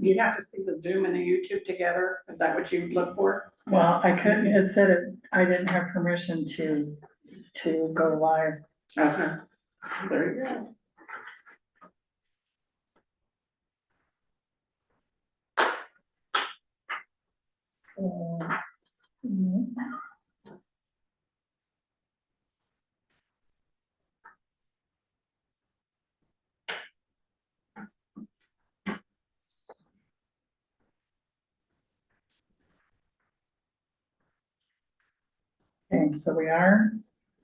You have to see the Zoom and the YouTube together. Is that what you look for? Well, I couldn't, it said it, I didn't have permission to go live. Okay. There you go. Mm, Okay, so we are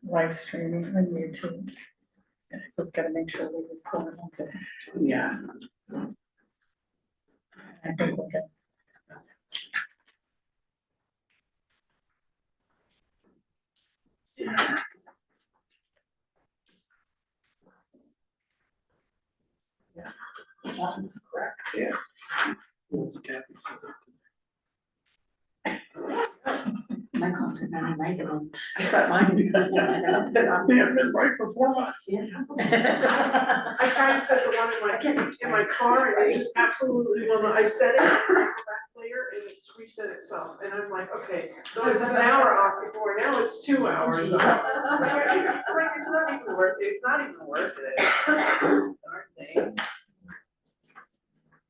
live streaming on YouTube. And I just gotta make sure we record it. Yeah. I think we're good. Yeah. Yeah. That was correct. Yes. My clocks are not right on. I set mine. They have been right for 4 months. I tried to set the one in my car and it just absolutely will not. I set it back later and it's reset itself. And I'm like, okay, so it was an hour off before, now it's 2 hours off. It's like, it's not even worth it. It's not even worth it. Darn thing.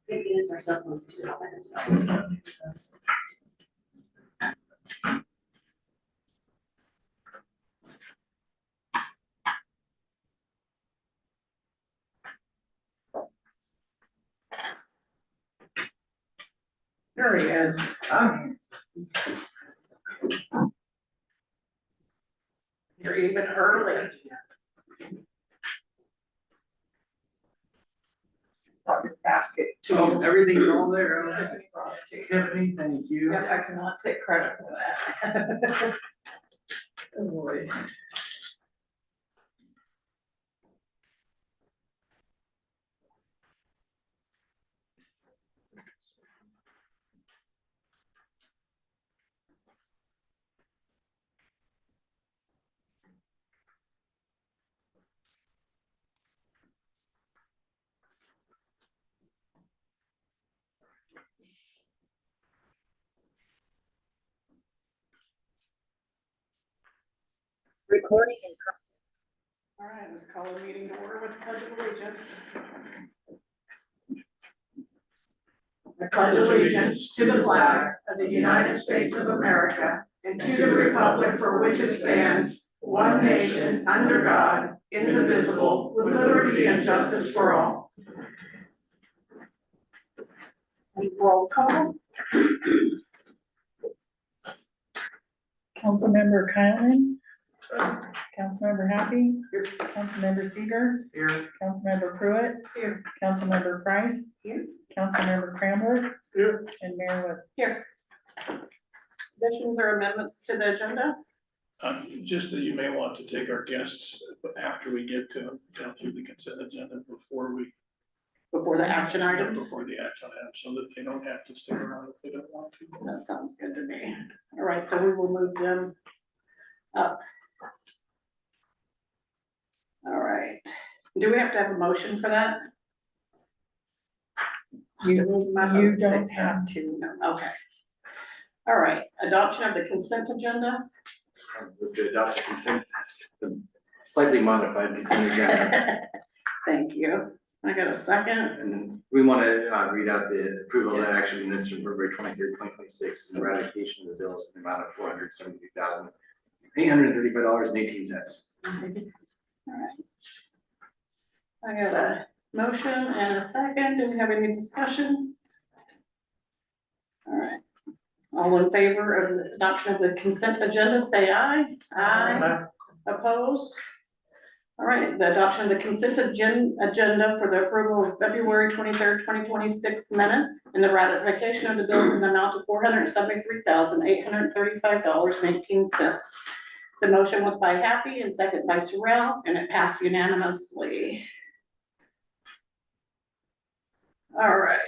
It is our cell phones too, all by themselves. There he is. You're even early. Brought your basket too. Oh, everything's all there. Tiffany, thank you. Yes, I cannot take credit for that. Oh, boy. Recording in All right, let's call a meeting to order with the Pledge of Allegiance. I pledge allegiance to the flag of the United States of America and to the republic for which it stands, one nation, under God, indivisible, with liberty and justice for all. roll call. Councilmember Kylan. Councilmember Happy. Councilmember Seeger. Here. Councilmember Pruitt. Here. Councilmember Price. Here. Councilmember Cramblett. Here. And Mayor Wood. Here. Additions or amendments to the agenda? Just that you may want to take our guests after we get to down through the consent agenda before Before the action items? Before the action items, so that they don't have to stick around if they don't want to. That sounds good to me. All right, so we will move them up. All right, do we have to have a motion for that? You don't have to. No, okay. All right, adoption of the consent agenda. With the adopted consent, the slightly modified consent agenda. Thank you. I got a second. And we want to read out the approval of the action minutes from February 23rd, 2026, and the ratification of the bills in the amount of $473,835.18. All right. I got a motion and a second. Do we have any discussion? All right. All in favor of the adoption of the consent agenda, say aye. Aye. Opposed? All right, the adoption of the consent agenda for the approval of February 23rd, 2026 minutes and the ratification of the bills in the amount of $473,835.18. The motion was by Happy and second by Sorrell, and it passed unanimously. All right.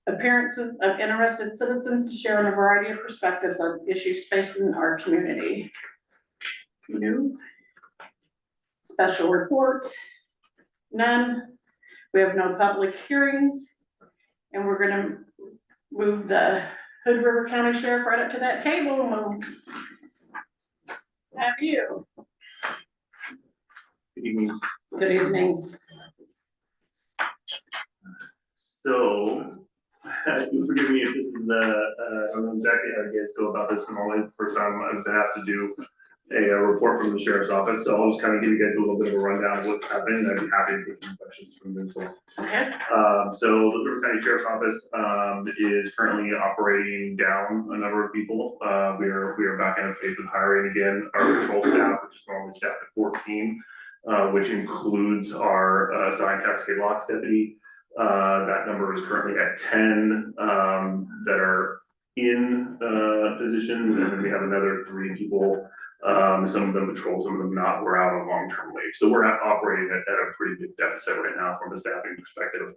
Appearances of interested citizens to share on a variety of perspectives on issues facing our community. No. Special reports, none. We have no public hearings. we're gonna move the Hood River County Sheriff right up to that table and we'll have you. Good evening. Good evening. So, you forgive me if this is I don't know exactly how you guys go about this normally. It's the first time I've been asked to do a report from the sheriff's office, so I'll just kind of give you guys a little bit of a rundown of what's happening. I'd be happy to take any questions from this one. Okay. So the River County Sheriff's Office, is currently operating down a number of people. We are back in a phase of hiring again, our patrol staff, which is normally staffed at 14, which includes our assigned Cascade Locks deputy. That number is currently at 10, that are in, positions, and then we have another 3 people. Some of them patrol, some of them not. We're out on long-term leave. So we're operating at a pretty big deficit right now from a staffing perspective.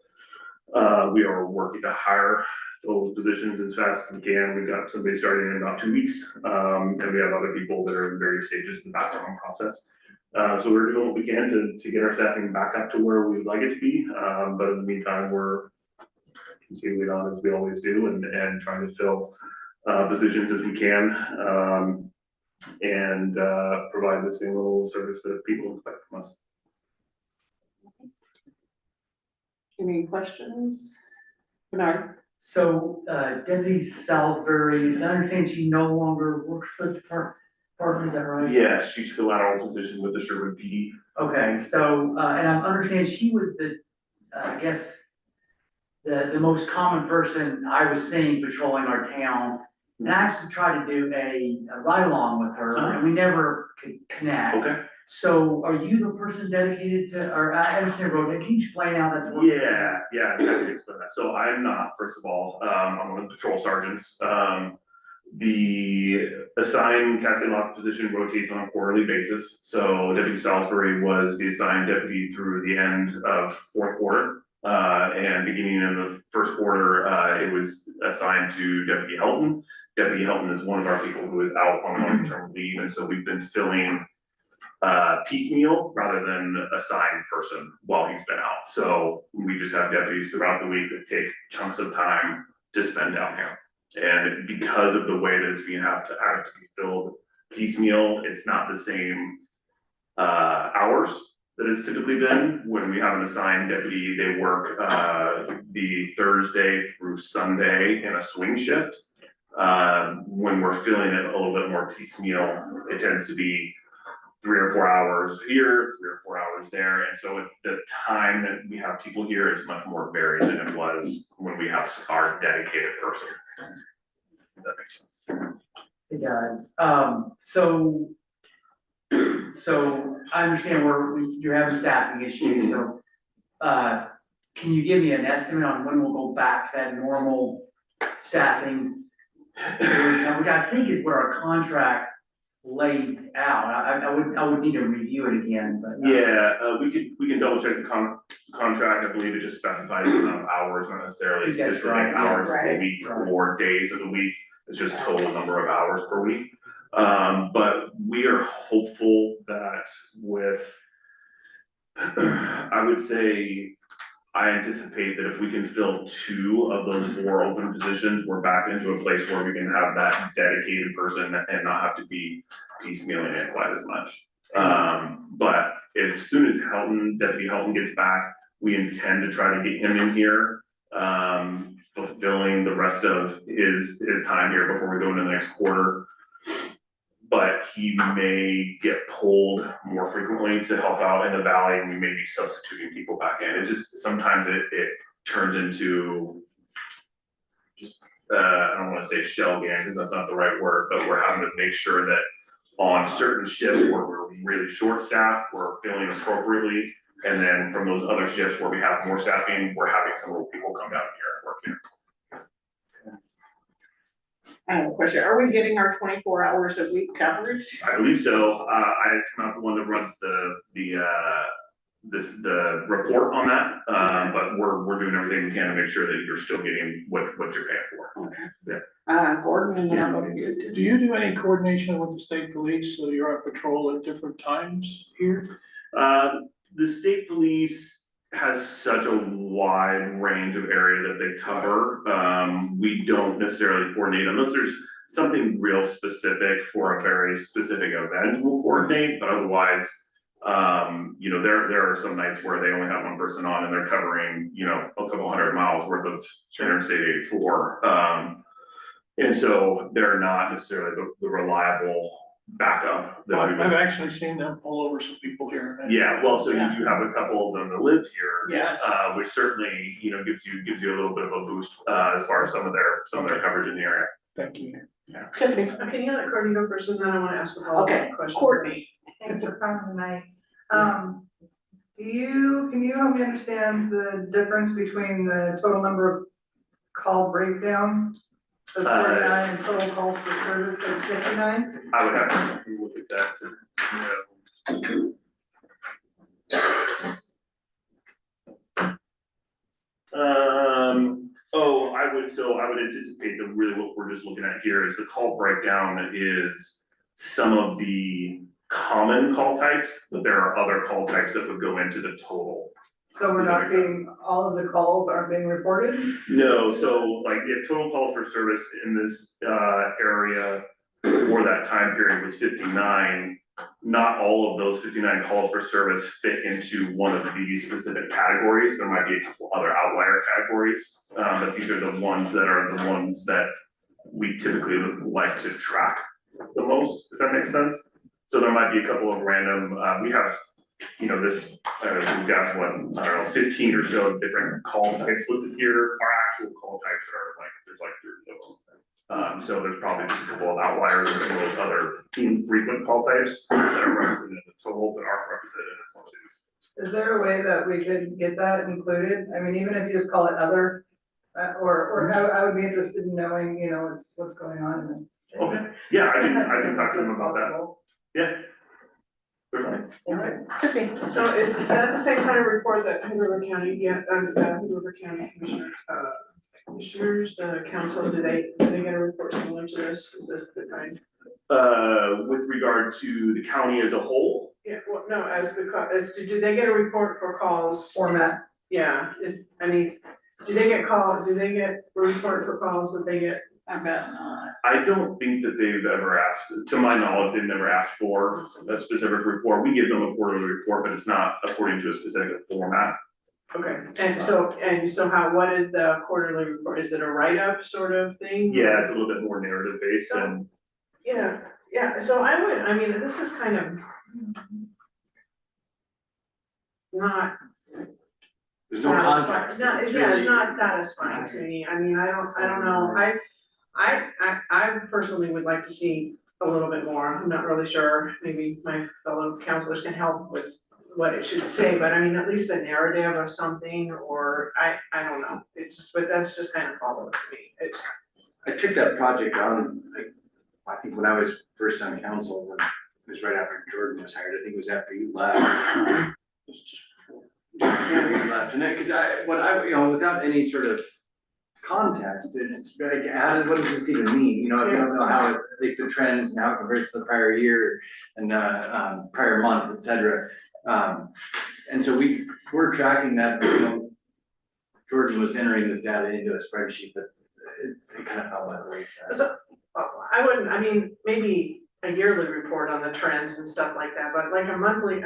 We are working to hire those positions as fast as we can. We've got somebody starting in about 2 weeks. And we have other people that are in various stages of the background process. So we're doing what we can to get our staffing back up to where we would like it to be. But in the meantime, we're continuing on as we always do and trying to fill positions as we can. And provide the same level of service that people expect from us. Any questions? Bernard? So Deputy Salisbury, I understand she no longer works for the department, is that right? Yes, she took a lateral position with the Sherwood PD. Okay, so, and I understand she was the, I guess, the most common person I was seeing patrolling our town. And I actually tried to do a ride along with her and we never could connect. Okay. So are you the person dedicated to, or I understand road, can you explain how that's working? Yeah, I can explain that. So I'm not, first of all, I'm one of the patrol sergeants. The assigned Cascade Lock position rotates on a quarterly basis. So Deputy Salisbury was the assigned deputy through the end of 4th quarter. And beginning in the 1st quarter, it was assigned to Deputy Helton. Deputy Helton is one of our people who is out on long-term leave, and so we've been filling piecemeal rather than assigned person while he's been out. So we just have deputies throughout the week that take chunks of time to spend down here. And because of the way that it's being have to be filled piecemeal, it's not the same hours that it's typically been. When we have an assigned deputy, they work the Thursday through Sunday in a swing shift. When we're filling it a little bit more piecemeal, it tends to be 3 or 4 hours here, 3 or 4 hours there. And so the time that we have people here is much more varied than it was when we have our dedicated person. If that makes sense. It does. So I understand you're having staffing issues, so, can you give me an estimate on when we'll go back to that normal staffing? Which I think is where our contract lays out. I would need to review it again, but. Yeah, we can double check the contract. I believe it just specifies the amount of hours, not necessarily I think that's specific right, yeah, hours per right, week right. or days of the week. It's just total number of hours per week. But we are hopeful that with, I would say, I anticipate that if we can fill 2 of those 4 open positions, we're back into a place where we can have that dedicated person and not have to be piecemealing it quite as much. But as soon as Deputy Helton gets back, we intend to try to get him in here, fulfilling the rest of his time here before we go into the next quarter. But he may get pulled more frequently to help out in the valley, and we may be substituting people back in. It just, sometimes it turns into just, I don't wanna say shell game, because that's not the right word, but we're having to make sure that on certain shifts where we're really short staffed, we're filling appropriately. And then from those other shifts where we have more staffing, we're having some little people come down here and work here. I have a question. Are we getting our 24 hours a week coverage? I believe so. I'm not the one that runs the report on that, but we're doing everything we can to make sure that you're still getting what you're paying for. Okay. Yeah. Gordon, and then what do you do? Do you do any coordination with the state police, so you're on patrol at different times here? The state police has such a wide range of area that they cover. We don't necessarily coordinate unless there's something real specific for a very specific event, we'll coordinate, but otherwise, you know, there are some nights where they only have one person on and they're covering, you know, a couple 100 miles worth of Interstate 84. And so they're not necessarily the reliable backup that we would. I've actually seen them pull over some people here. Yeah, well, so you do have a couple of them that live here. Yes. Which certainly, you know, gives you a little bit of a boost, as far as some of their coverage in the area. Thank you. Tiffany, Can you let Courtney go first, and then I wanna ask a follow-up okay, question? Courtney, Thanks for coming tonight. Can you help me understand the difference between the total number of call breakdown? Says 49 and total calls for service says 59? I would have to look at that to, I would anticipate that really what we're just looking at here is the call breakdown is some of the common call types, but there are other call types that would go into the total. So we're Does that not make sense? being, all of the calls aren't being reported? No, so like if total calls for service in this area for that time period was 59, not all of those 59 calls for service fit into one of these specific categories. There might be a couple other outlier categories, but these are the ones that we typically like to track the most, if that makes sense. So there might be a couple of random, we have, you know, this, we've got what, I don't know, 15 or so different call types listed here. Our actual call types are like, there's like 30 of them. So there's probably just a couple of outliers and some of those other infrequent call types that are represented in the total that aren't represented in one of these. Is there a way that we could get that included? I mean, even if you just call it other, or I would be interested in knowing, you know, what's going on in the city. Okay, yeah, I can talk to them about that. Possible. Yeah. Certainly. Tiffany, So is that the same kind of report that Hood River County, Hood River County Commissioners, the council, do they get a report similar to this? Is this the kind? With regard to the county as a whole, Yeah, well, no, do they get a report for calls? Format. Yeah, do they get a report for calls that they get? I bet not. I don't think that they've ever asked, to my knowledge, they've never asked for a specific report. We give them a quarterly report, but it's not according to a specific format. Okay, and so what is the quarterly report? Is it a write-up sort of thing? Yeah, it's a little bit more narrative based and. Yeah, so this is kind of not There's no satisfying. context. It's not satisfying to me. I mean, I don't know. I personally would like to see a little bit more. I'm not really sure. Maybe my fellow counselors can help with what it should say, but I mean, at least a narrative of something, or I don't know. But that's just kind of hollow to me. I took that project on, I think when I was first on council, when it was right after Jordan was hired, I think it was after you left. It was just before. Yeah, you left, and you know, without any sort of context, it's like, what does this even mean? You know, if you don't know how it, like the trends and how it compares to the prior year and prior month, et cetera. And so we're tracking that, you know, Jordan was entering this data into a spreadsheet, but it kind of fell by the wayside. So, maybe a yearly report on the trends and stuff like that, but like a monthly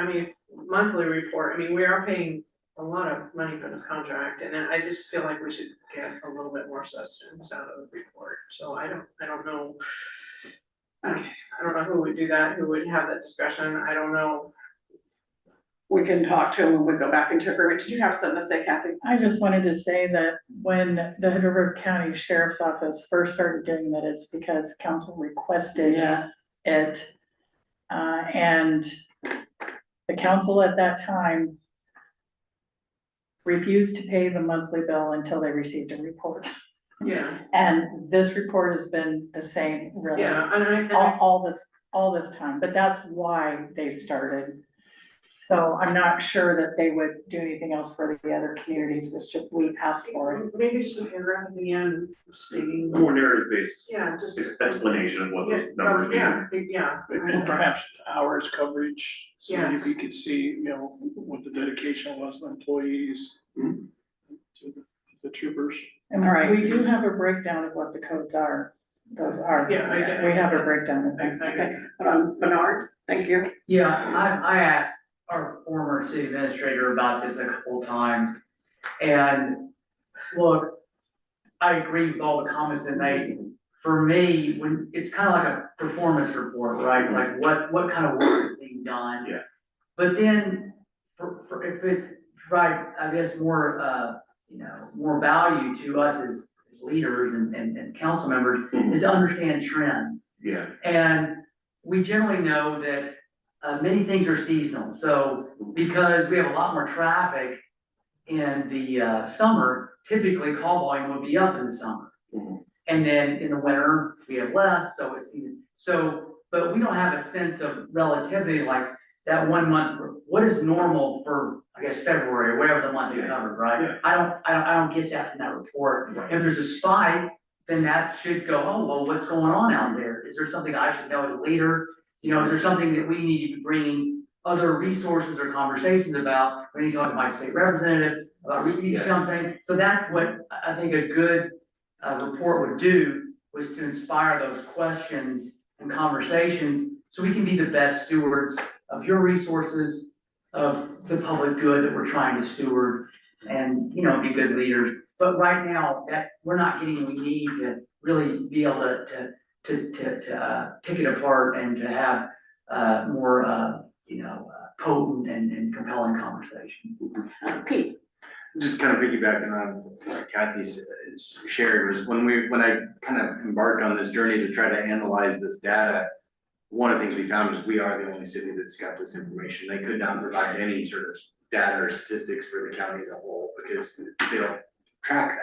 report, we are paying a lot of money for this contract, and I just feel like we should get a little bit more substance out of the report, so I don't know. I don't know who would do that, who would have that discussion, I don't know. We can talk to him when we go back into agreement. Did you have something to say, Kathy? I just wanted to say that when the Hood River County Sheriff's Office first started doing that, it's because council requested it. And the council at that time refused to pay the monthly bill until they received a report. Yeah. And this report has been the same, really, Yeah, and all this time, but that's why they started. So I'm not sure that they would do anything else for the other communities, it's just we asked for it. Maybe just a paragraph at the end stating, More narrative based yeah, just. explanation of what those Yeah, numbers mean. yeah. And perhaps hours coverage, so Yes. we could see, you know, what the dedication was of employees Mhm. to the troopers. And we do have a breakdown of what the codes are, those are. Yeah, I get it. We have a breakdown of them. I get it. Okay, Bernard, thank you. Yeah, I asked our former city administrator about this a couple of times. And look, I agree with all the comments that made. For me, when, it's kind of like a performance report, right? It's like what kind of work is being done? Yeah. But then for if it's right, I guess more, you know, more value to us as leaders and council members is to understand trends. Yeah, And we generally know that many things are seasonal. So because we have a lot more traffic in the summer, typically call volume would be up in the summer. Mhm. And then in the winter, we have less, so it's even, so, but we don't have a sense of relativity like that 1 month, what is normal for, I guess, February or whatever the month you covered, right? Yeah. I don't get that from that report. Right. If there's a spike, then that should go, oh, well, what's going on out there? Is there something I should know as a leader? You know, is there something that we need to be bringing other resources or conversations about? We need to talk to my state representative about, you see what I'm saying? So that's what I think a good report would do, was to inspire those questions and conversations, so we can be the best stewards of your resources, of the public good that we're trying to steward, and, you know, be good leaders. But right now, that, we're not getting what we need to really be able to pick it apart and to have more, you know, potent and compelling conversation. Pete, Just kind of piggybacking on what Kathy's shared was when I kind of embarked on this journey to try to analyze this data, one of the things we found is we are the only city that's got this information. They could not provide any sort of data or statistics for the county as a whole because they don't track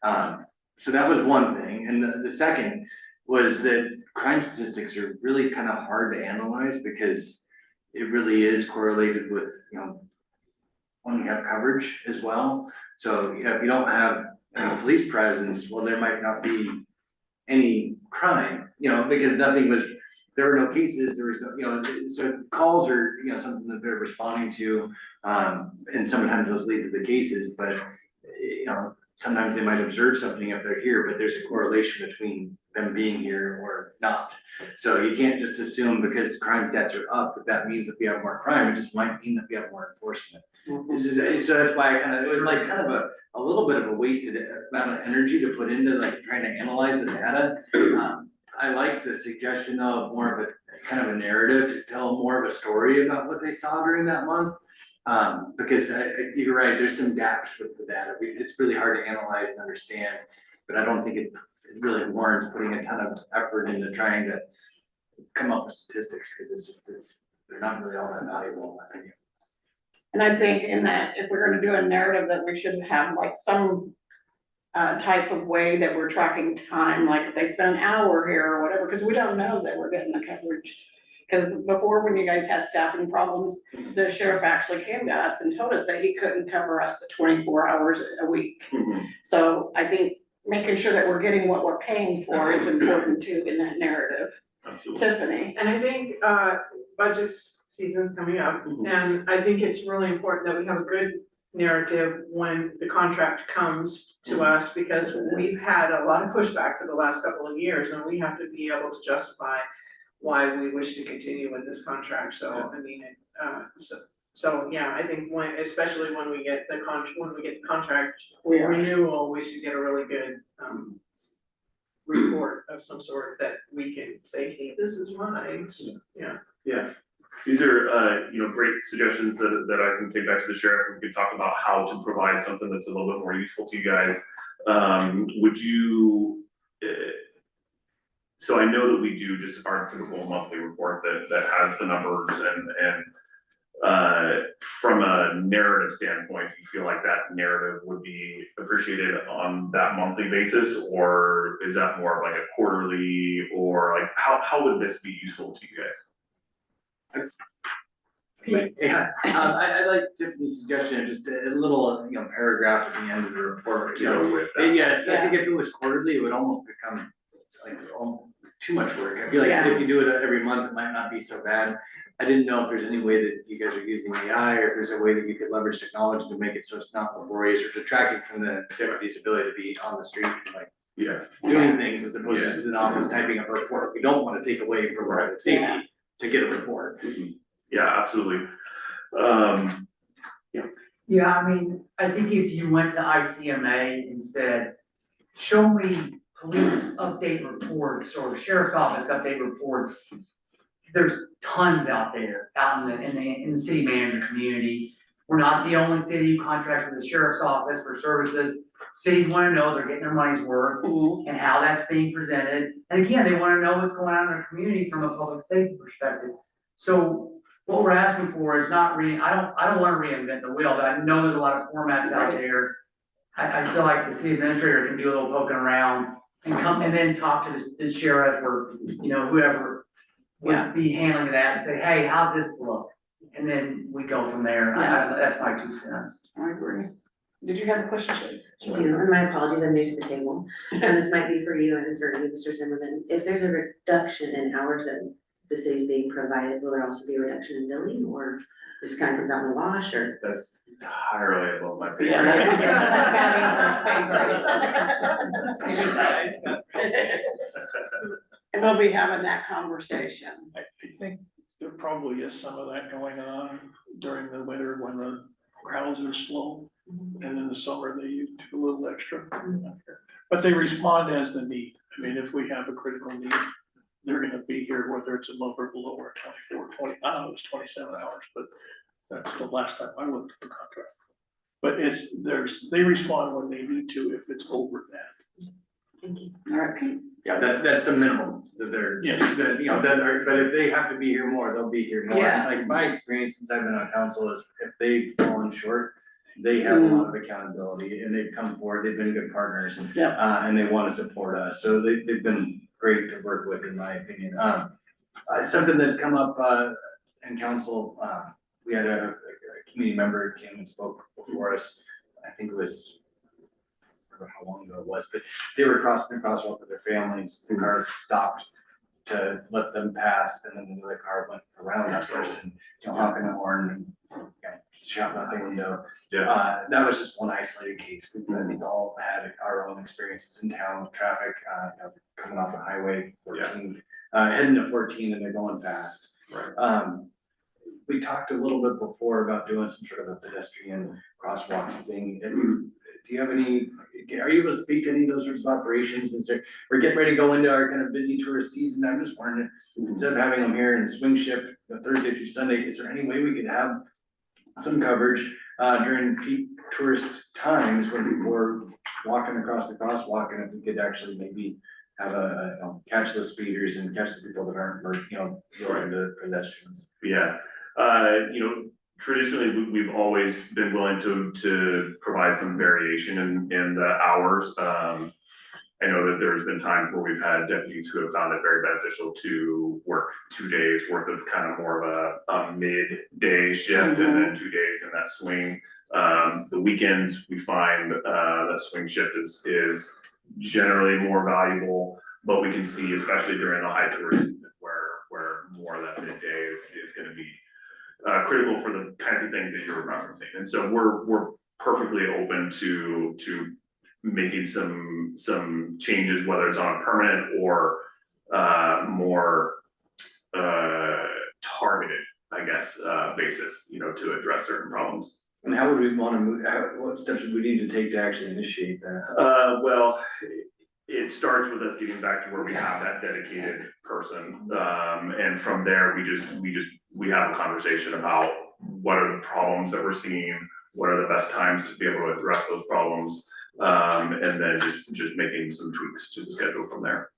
that. So that was one thing. And the second was that crime statistics are really kind of hard to analyze because it really is correlated with, you know, when you have coverage as well. So, you know, if you don't have, you know, police presence, well, there might not be any crime, you know, because nothing was, there were no cases, there was no, you know, so calls are, you know, something that they're responding to. And sometimes those lead to the cases, but, you know, sometimes they might observe something if they're here, but there's a correlation between them being here or not. So you can't just assume because crime stats are up, that means that we have more crime, it just might mean that we have more enforcement. It's just, so that's why I kind of, it was like kind of a little bit of a wasted amount of energy to put into like trying to analyze the data. I like the suggestion of more of a kind of a narrative to tell more of a story about what they saw during that month. Because you're right, there's some gaps with the data. It's really hard to analyze and understand, but I don't think it really warrants putting a ton of effort into trying to come up with statistics, because they're not really all that valuable in my opinion. and I think in that, if we're gonna do a narrative, that we should have like some type of way that we're tracking time, like if they spend an hour here or whatever, because we don't know that we're getting the coverage. Because before, when you guys had staffing problems, the sheriff actually came to us and told us that he couldn't cover us the 24 hours a week. Mhm. So I think making sure that we're getting what we're paying for is important too in that narrative. Absolutely. Tiffany, And I think, budget season's coming up, Mhm. and I think it's really important that we have a good narrative when the contract comes to us, because we've had a lot of pushback for the last couple of years, and we have to be able to justify why we wish to continue with this contract, so, I mean, so, yeah, I think when, especially when we get the contract we are. renewal, we should get a really good, report of some sort that we can say, hey, this is why, yeah. Yeah, these are, you know, great suggestions that I can take back to the sheriff. We could talk about how to provide something that's a little bit more useful to you guys. Would you, so I know that we do just our typical monthly report that has the numbers and from a narrative standpoint, do you feel like that narrative would be appreciated on that monthly basis? Or is that more of like a quarterly, or like how would this be useful to you guys? Yeah, I like Tiffany's suggestion, of just a little, paragraph at the end of the report, To go with that. Yes, I think if it was quarterly, it would almost become like, too much work. I feel like Yeah. if you do it every month, it might not be so bad. I didn't know if there's any way that you guys are using AI, or if there's a way that you could leverage technology to make it so it's not laborious or detracting from the deputy's ability to be on the street, and like Yeah, doing things as opposed to just in the office typing up a report. We don't wanna take away from private Yeah. safety to get a report. yeah, absolutely. Yeah, I mean, I think if you went to ICMA and said, show me police update reports or sheriff's office update reports, there's tons out there, out in the city manager community. We're not the only city who contracts with the sheriff's office for services. Cities wanna know they're getting their money's worth Mhm. and how that's being presented. And again, they wanna know what's going on in their community from a public safety perspective. So what we're asking for is not I don't wanna reinvent the wheel, but I know there's a lot of formats out there. I feel like the city administrator can do a little poking around and come and then talk to the sheriff or, whoever Yeah. would be handling that and say, hey, how's this look? And then we go from there. That's my 2 cents. I agree. Did you have a question, Shay? I do, and my apologies, I'm new to the table, and this might be for you and for you, Mr. Zimmerman. If there's a reduction in hours that the city's being provided, will there also be a reduction in billing, or just kind of comes out in the wash, or? That's entirely above my pay Yeah, grade. that's And we'll be having that conversation. I think there probably is some of that going on during the winter when the crowds are slow. And in the summer, they do a little extra. But they respond as the need. I mean, if we have a critical need, they're gonna be here, whether it's above or below or 24, 20, I don't know, it's 27 hours, but that's the last time I looked at the contract. But they respond when they need to if it's over that. Thank you. All right, Pete? Yeah, that's the minimum that they're, Yes. but if they have to be here more, they'll be here more. Yeah. Like my experience since I've been on council is if they've fallen short, they have a lot of accountability and they've come forward, they've been good partners. Yep. And they wanna support us, so they've been great to work with, in my opinion. Something that's come up, in council, we had a community member came and spoke before us, I think it was, I don't know how long ago it was, but they were crossing the crosswalk with their families, the car stopped to let them pass, and then another car went around that person, honking the horn and shouting out the window. Yeah. That was just one isolated case. I think all had our own experiences in town with traffic, coming off the highway 14, heading to 14 and they're going fast. Right. We talked a little bit before about doing some sort of a pedestrian crosswalks thing. Do you have any, are you able to speak to any of those sorts of operations? We're getting ready to go into our kind of busy tourist season. I'm just wondering, instead of having them here in swing shift Thursday through Sunday, is there any way we could have some coverage during peak tourist times when people are walking across the crosswalk, and if we could actually maybe have catch the speeders and catch the people that aren't, going to pedestrians? Yeah, traditionally, we've always been willing to provide some variation in the hours. I know that there's been times where we've had deputies who have found it very beneficial to work 2 days worth of kind of more of a midday shift and then 2 days in that swing. The weekends, we find that swing shift is generally more valuable, but we can see, especially during the high tourist season, where more of that midday is gonna be critical for the kinds of things that you're referencing. And so we're perfectly open to making some changes, whether it's on a permanent or more targeted, I guess, basis, to address certain problems. And how would we wanna move, what steps would we need to take to actually initiate that? Well, it starts with us getting back to where we have that dedicated person. And from there, we have a conversation about what are the problems that we're seeing, what are the best times to be able to address those problems. And then just making some tweaks to the schedule from there.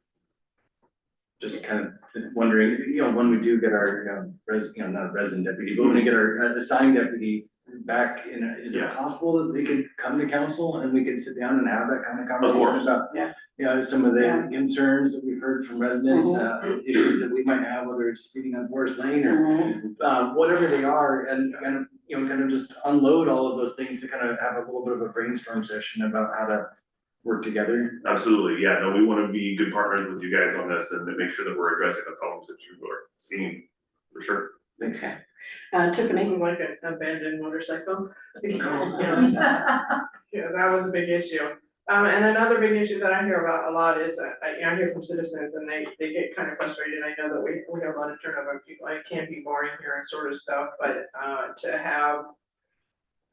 Just kind of wondering, when we do get our not a resident deputy, but when we get our assigned deputy back in, is it Yeah. possible that they could come to council and we could sit down and have that kind of course. conversation about? Yeah. You know, some of Yeah. the concerns that we've heard from residents, issues that we might have, whether it's speeding on Forest Lane or whatever they are, and kind of, you know, kind of just unload all of those things to kind of have a little bit of a brainstorm session about how to work together. Absolutely, yeah, no, we wanna be good partners with you guys on this and make sure that we're addressing the problems that you are seeing, for sure. Thanks. Okay. Tiffany? Like an abandoned motorcycle. Yeah. Yeah, that was a big issue. And another big issue that I hear about a lot is that, I hear from citizens and they get kind of frustrated. I know that we have a lot of turnover of people. It can be boring here and sort of stuff, but, to have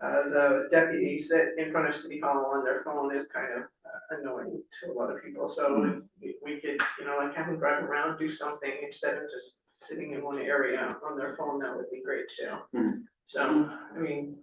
the deputy sit in front of City Hall on their phone is kind of annoying to a lot of people. So we could, you know, like have them drive around, do something instead of just sitting in one area on their phone. That would be great too. So, I mean,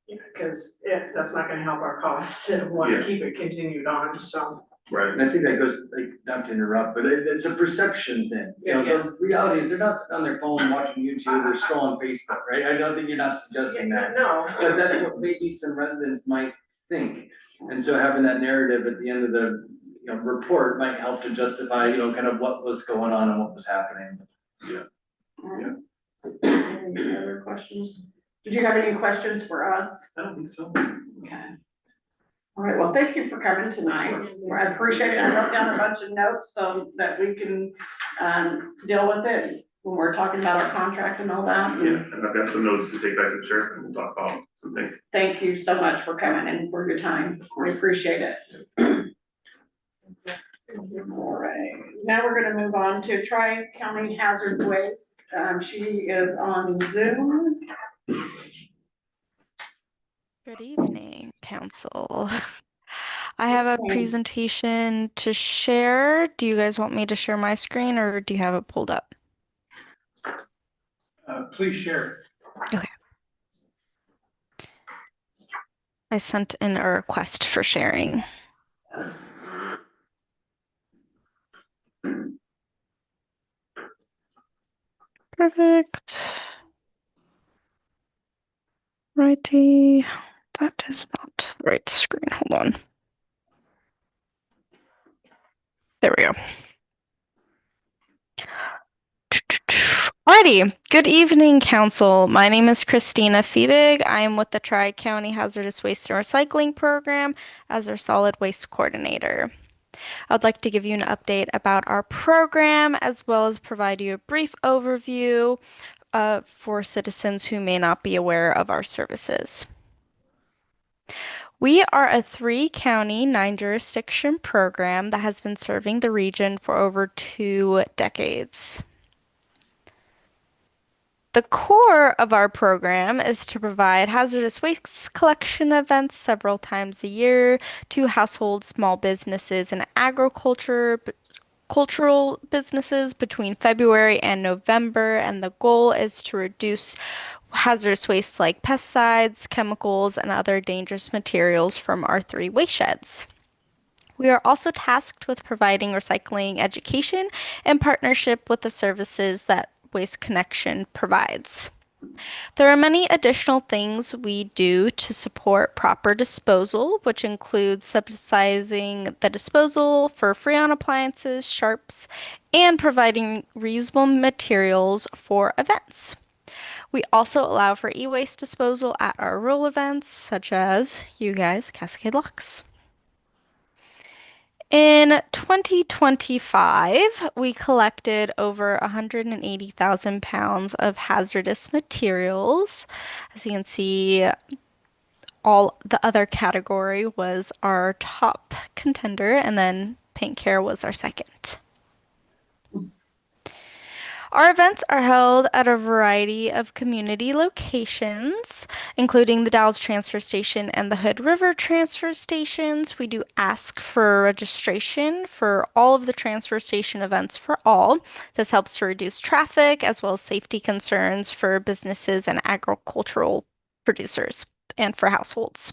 yeah, cause that's not gonna help our cause to wanna Yeah. keep it continued on, so. Right. And I think that goes, like, not to interrupt, but it's a perception thing. You know, the reality is they're not sitting on their phone watching YouTube or scrolling Facebook, right? I don't think you're not suggesting that. No. But that's what maybe some residents might think. And so having that narrative at the end of the, you know, report might help to justify, you know, kind of what was going on and what was happening. Any other questions? Did you have any questions for us? I don't think so. Okay. All right, well, thank you for coming tonight. I appreciate it. I wrote down a bunch of notes so that we can, deal with it when we're talking about our contract and all that. Yeah, and I've got some notes to take back to the sheriff and we'll talk about some things. Thank you so much for coming and for your time. We appreciate it. All right, now we're gonna move on to Tri-County Hazard Waste. She is on Zoom. Good evening, council. I have a presentation to share. Do you guys want me to share my screen or do you have it pulled up? Please share. Okay. I sent in a request for sharing. Perfect. Righty. That is not the right screen. Hold on. There we go. Alrighty. Good evening, council. My name is Christina Fiebig. I am with the Tri-County Hazardous Waste and Recycling Program as our solid waste coordinator. I'd like to give you an update about our program as well as provide you a brief overview for citizens who may not be aware of our services. We are a 3-county, 9-jurisdiction program that has been serving the region for over 2 decades. The core of our program is to provide hazardous waste collection events several times a year to households, small businesses, and cultural businesses between February and November, and the goal is to reduce hazardous waste like pesticides, chemicals, and other dangerous materials from our 3 waste sheds. We are also tasked with providing recycling education in partnership with the services that Waste Connection provides. There are many additional things we do to support proper disposal, which includes subsidizing the disposal for Freon appliances, sharps, and providing reusable materials for events. We also allow for e-waste disposal at our rural events, such as you guys, Cascade Locks. In 2025, we collected over 180,000 pounds of hazardous materials. As you can see, all the other category was our top contender, and then paint care was our second. Our events are held at a variety of community locations, including the Dalles Transfer Station and the Hood River Transfer Stations. We do ask for registration for all of the transfer station events for all. This helps to reduce traffic as well as safety concerns for businesses and agricultural producers and for households.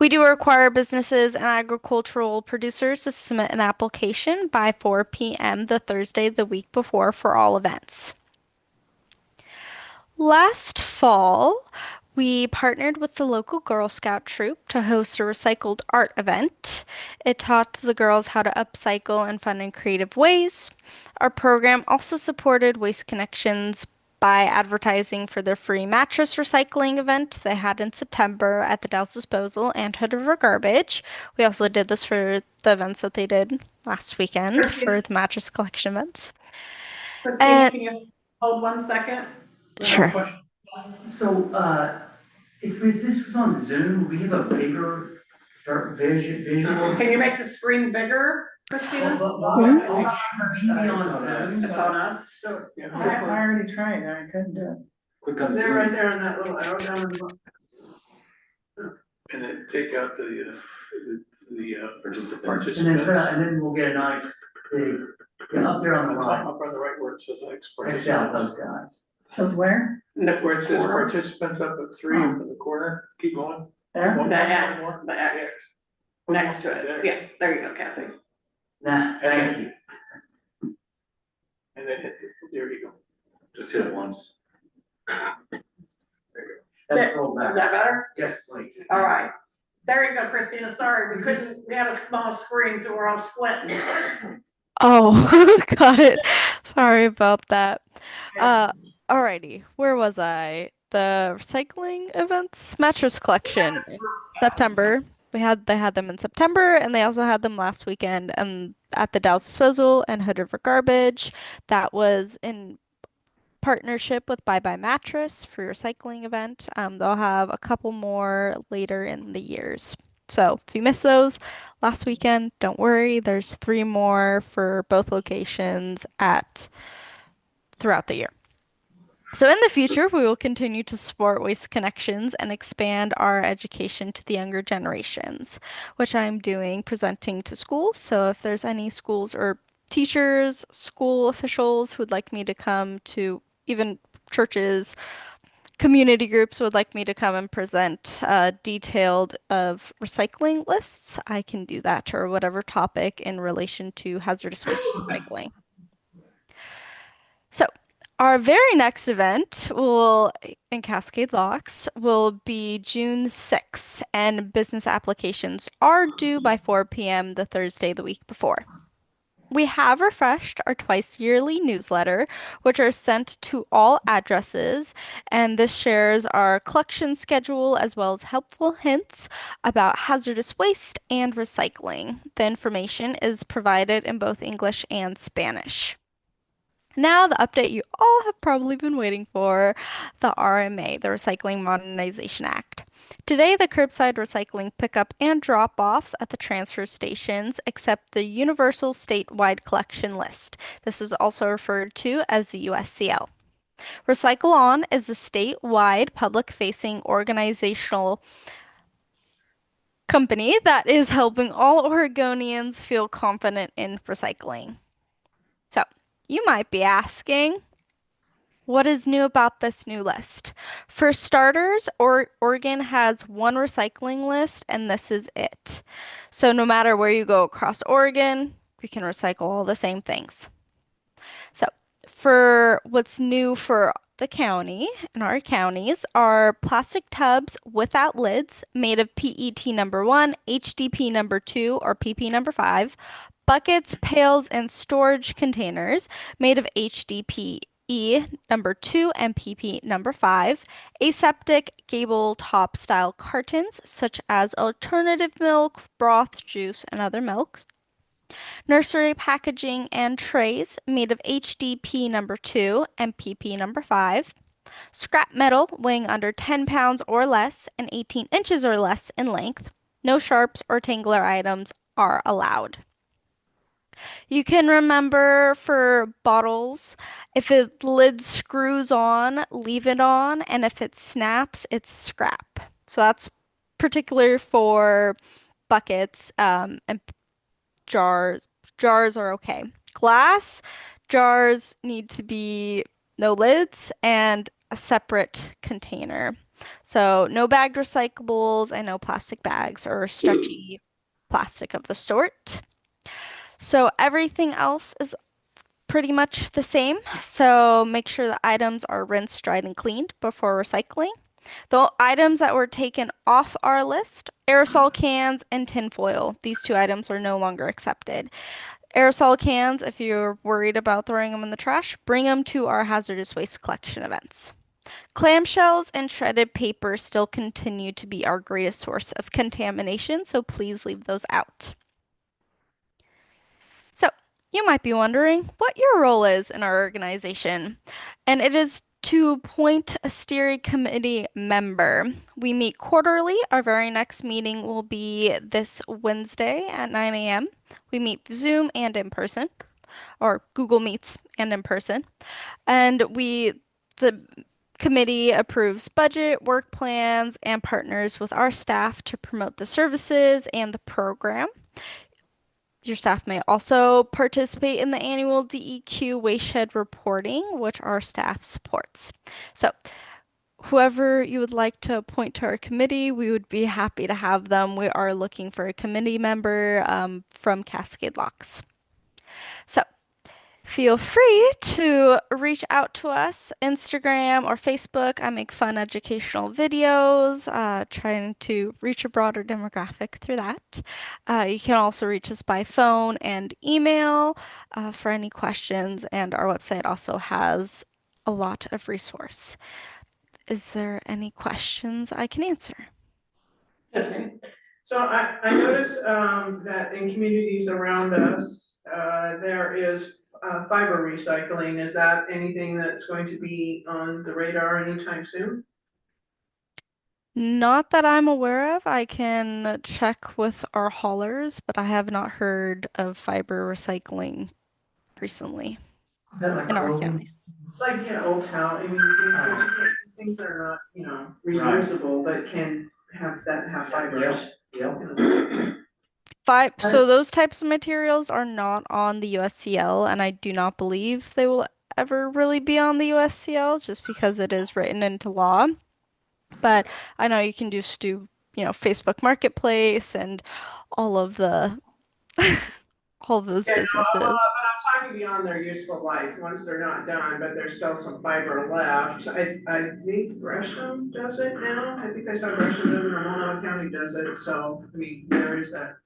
We do require businesses and agricultural producers to submit an application by 4 p.m. the Thursday the week before for all events. Last fall, We partnered with the local Girl Scout troop to host a recycled art event. It taught the girls how to upcycle in fun and creative ways. Our program also supported Waste Connections by advertising for their free mattress recycling event they had in September at the Dow's Disposal and Hood River Garbage. We also did this for the events that they did last weekend for the mattress collection events. Christina, And can you hold 1 second? sure. So, if this was on Zoom, we have a bigger visual. Can you make the screen bigger, Christina? Hmm? Maybe on Zoom. It's on us. Yeah. I already tried, I couldn't do it. Click on They're right Zoom. there in that little arrow down in the. And then take out the Participants. And then we'll get a nice big, up there on the right, Up on the right where it says X X out those guys. Those where? Where it says Corner. participants up at 3 Oh. in the corner, keep going. There? One The more, X, one more. the X. Next to it, yeah, there you go, Kathy. Nah, thank you. And then there you go. Just hit it once. That's roll Is back. that better? Yes, please. All right. There you go, Christina, sorry, we had a small screen, so we're all squinting. Oh, got it. Sorry about that. Alrighty, where was I? The recycling events, mattress collection in September. They had them in September, and they also had them last weekend and at the Dow's Disposal and Hood River Garbage. That was in partnership with Bye Bye Mattress for recycling event. They'll have a couple more later in the years. So if you missed those last weekend, don't worry. There's 3 more for both locations at throughout the year. So in the future, we will continue to support Waste Connections and expand our education to the younger generations, which I'm doing presenting to schools. So if there's any schools or teachers, school officials who would like me to come to, even churches, community groups would like me to come and present detailed of recycling lists, I can do that, or whatever topic in relation to hazardous waste recycling. So our very next event in Cascade Locks will be June 6th, and business applications are due by 4 p.m. the Thursday the week before. We have refreshed our twice yearly newsletter, which are sent to all addresses, and this shares our collection schedule as well as helpful hints about hazardous waste and recycling. The information is provided in both English and Spanish. Now, the update you all have probably been waiting for, the RMA, the Recycling Modernization Act. Today, the curbside recycling pickup and drop-offs at the transfer stations accept the Universal Statewide Collection List. This is also referred to as the USCL. Recycle On is a statewide public-facing organizational company that is helping all Oregonians feel confident in recycling. So, you might be asking, what is new about this new list? For starters, Oregon has one recycling list, and this is it. So no matter where you go across Oregon, you can recycle all the same things. So for what's new for the county and our counties are plastic tubs without lids made of PET number 1, HDP number 2, or PP number 5, buckets, pails, and storage containers made of HDP number 2 and PP number 5, aseptic gable top style cartons such as alternative milk, broth, juice, and other milks, nursery packaging and trays made of HDP number 2 and PP number 5, scrap metal weighing under 10 pounds or less and 18 inches or less in length. No sharps or tangler items are allowed. You can remember for bottles, if the lid screws on, leave it on, and if it snaps, it's scrap. So that's particular for buckets and jars. Jars are okay. Glass jars need to be no lids and a separate container. So no bagged recyclables and no plastic bags or stretchy plastic of the sort. So everything else is pretty much the same. So make sure the items are rinsed, dried, and cleaned before recycling. The items that were taken off our list, aerosol cans and tinfoil. These two items are no longer accepted. Aerosol cans, if you're worried about throwing them in the trash, bring them to our hazardous waste collection events. Clamshells and shredded paper still continue to be our greatest source of contamination, so please leave those out. So, you might be wondering what your role is in our organization, and it is to appoint a steering committee member. We meet quarterly. Our very next meeting will be this Wednesday at 9 a.m. We meet Zoom and in person, or Google Meets and in person. And the committee approves budget, work plans, and partners with our staff to promote the services and the program. Your staff may also participate in the annual DEQ watershed reporting, which our staff supports. So, whoever you would like to appoint to our committee, we would be happy to have them. We are looking for a committee member from Cascade Locks. So, feel free to reach out to us, Instagram or Facebook. I make fun educational videos, trying to reach a broader demographic through that. You can also reach us by phone and email for any questions, and our website also has a lot of resource. Is there any questions I can answer? Okay, so I noticed, that in communities around us, there is, fiber recycling. Is that anything that's going to be on the radar anytime soon? Not that I'm aware of. I can check with our haulers, but I have not heard of fiber recycling recently Is that like in our clothing? counties. It's like, Old Town, I mean, things that are not, reusable, but can have fibers. Yep. So those types of materials are not on the USCL, and I do not believe they will ever really be on the USCL just because it is written into law. But I know you can just do, Facebook Marketplace and all of the all of those Yeah, no, businesses. but I'm talking beyond their useful life, once they're not done, but there's still some fiber left. I think Gresham does it now, I think I saw Gresham does it, or Multnomah County does it, so, I mean, there is that.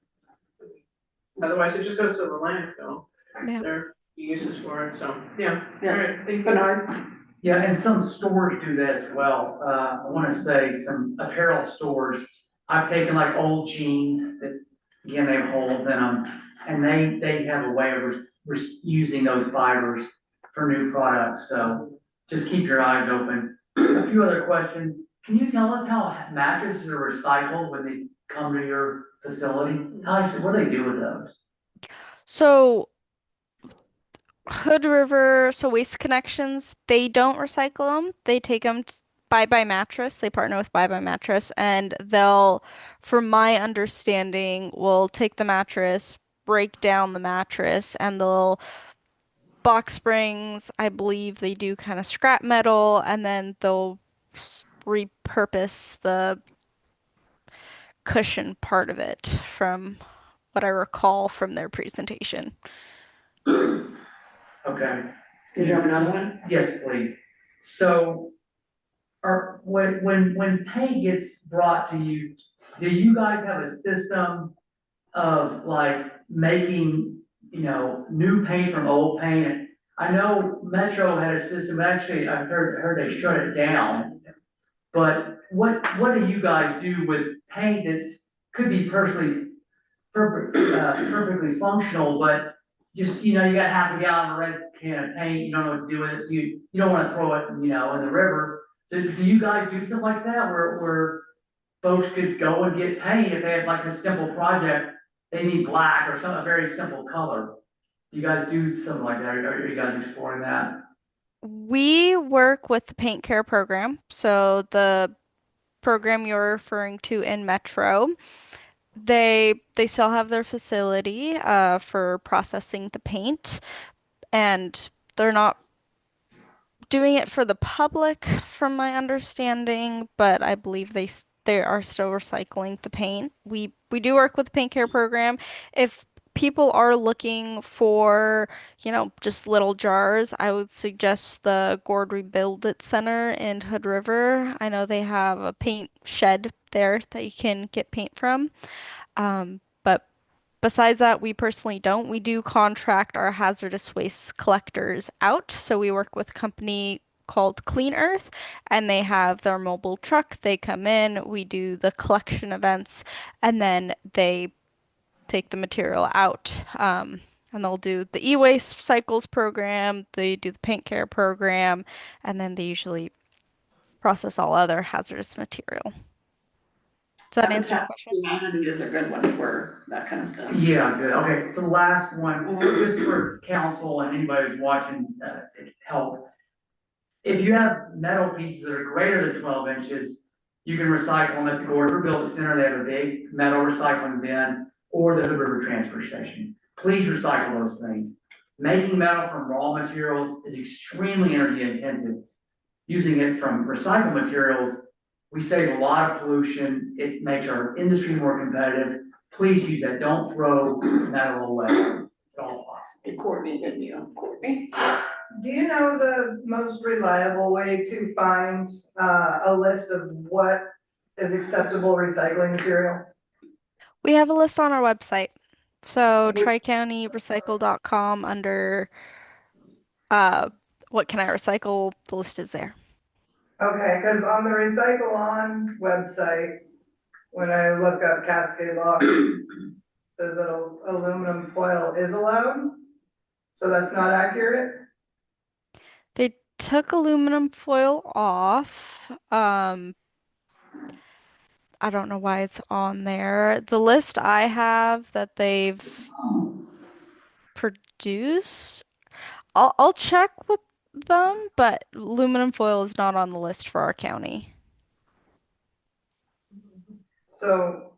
Otherwise, it just goes to the landfill, Yeah. there are uses for it, so, yeah, Yeah. alright, thank you. Bernard? Yeah, and some stores do that as well. I wanna say some apparel stores. I've taken like old jeans that, again, they have holes in them. And they have a way of using those fibers for new products, so just keep your eyes open. A few other questions. Can you tell us how mattresses are recycled when they come to your facility? What do they do with those? So Hood River, so Waste Connections, they don't recycle them. They take them to Bye Bye Mattress. They partner with Bye Bye Mattress, and they'll, from my understanding, will take the mattress, break down the mattress, and they'll box springs. I believe they do kind of scrap metal, and then they'll repurpose the cushion part of it from what I recall from their presentation. Okay. Did you have another one? Yes, please. So, when paint gets brought to you, do you guys have a system of like making, new paint from old paint? I know Metro had a system, actually, I've heard they shut it down. But what do you guys do with paint that's, could be perfectly functional, but just, you got half a gallon of red can of paint, you don't know what to do with it, so you don't wanna throw it, in the river. So do you guys do stuff like that, where folks could go and get paint if they have like a simple project, they need black or a very simple color? Do you guys do something like that, or are you guys exploring that? We work with the Paint Care program. So the program you're referring to in Metro, they still have their facility for processing the paint, and they're not doing it for the public, from my understanding, but I believe they are still recycling the paint. We do work with the Paint Care program. If people are looking for, just little jars, I would suggest the Gourd Rebuild It Center in Hood River. I know they have a paint shed there that you can get paint from. But besides that, we personally don't. We do contract our hazardous waste collectors out. So we work with a company called Clean Earth, and they have their mobile truck. They come in, we do the collection events, and then they take the material out. And they'll do the e-waste cycles program, they do the paint care program, and then they usually process all other hazardous material. Does that answer your question? Humanity is a good one for that kind of stuff. Yeah, good. Okay, so the last one, just for council and anybody who's watching, help. If you have metal pieces that are greater than 12 inches, you can recycle them at the Gordon River Building Center. They have a big metal recycling bin, or the Hood River Transfer Station. Please recycle those things. Making metal from raw materials is extremely energy intensive. Using it from recycled materials, we save a lot of pollution. It makes our industry more competitive. Please use that. Don't throw metal away at all possible. Courtney, didn't you, Courtney? Do you know the most reliable way to find a list of what is acceptable recycling material? We have a list on our website. So tricountyrecycle.com under what can I recycle? The list is there. Okay, because on the Recycle On website, when I look up Cascade locks, it says that aluminum foil is allowed, so that's not accurate? They took aluminum foil off. I don't know why it's on there. The list I have that they've produced, I'll check with them, but aluminum foil is not on the list for our county. So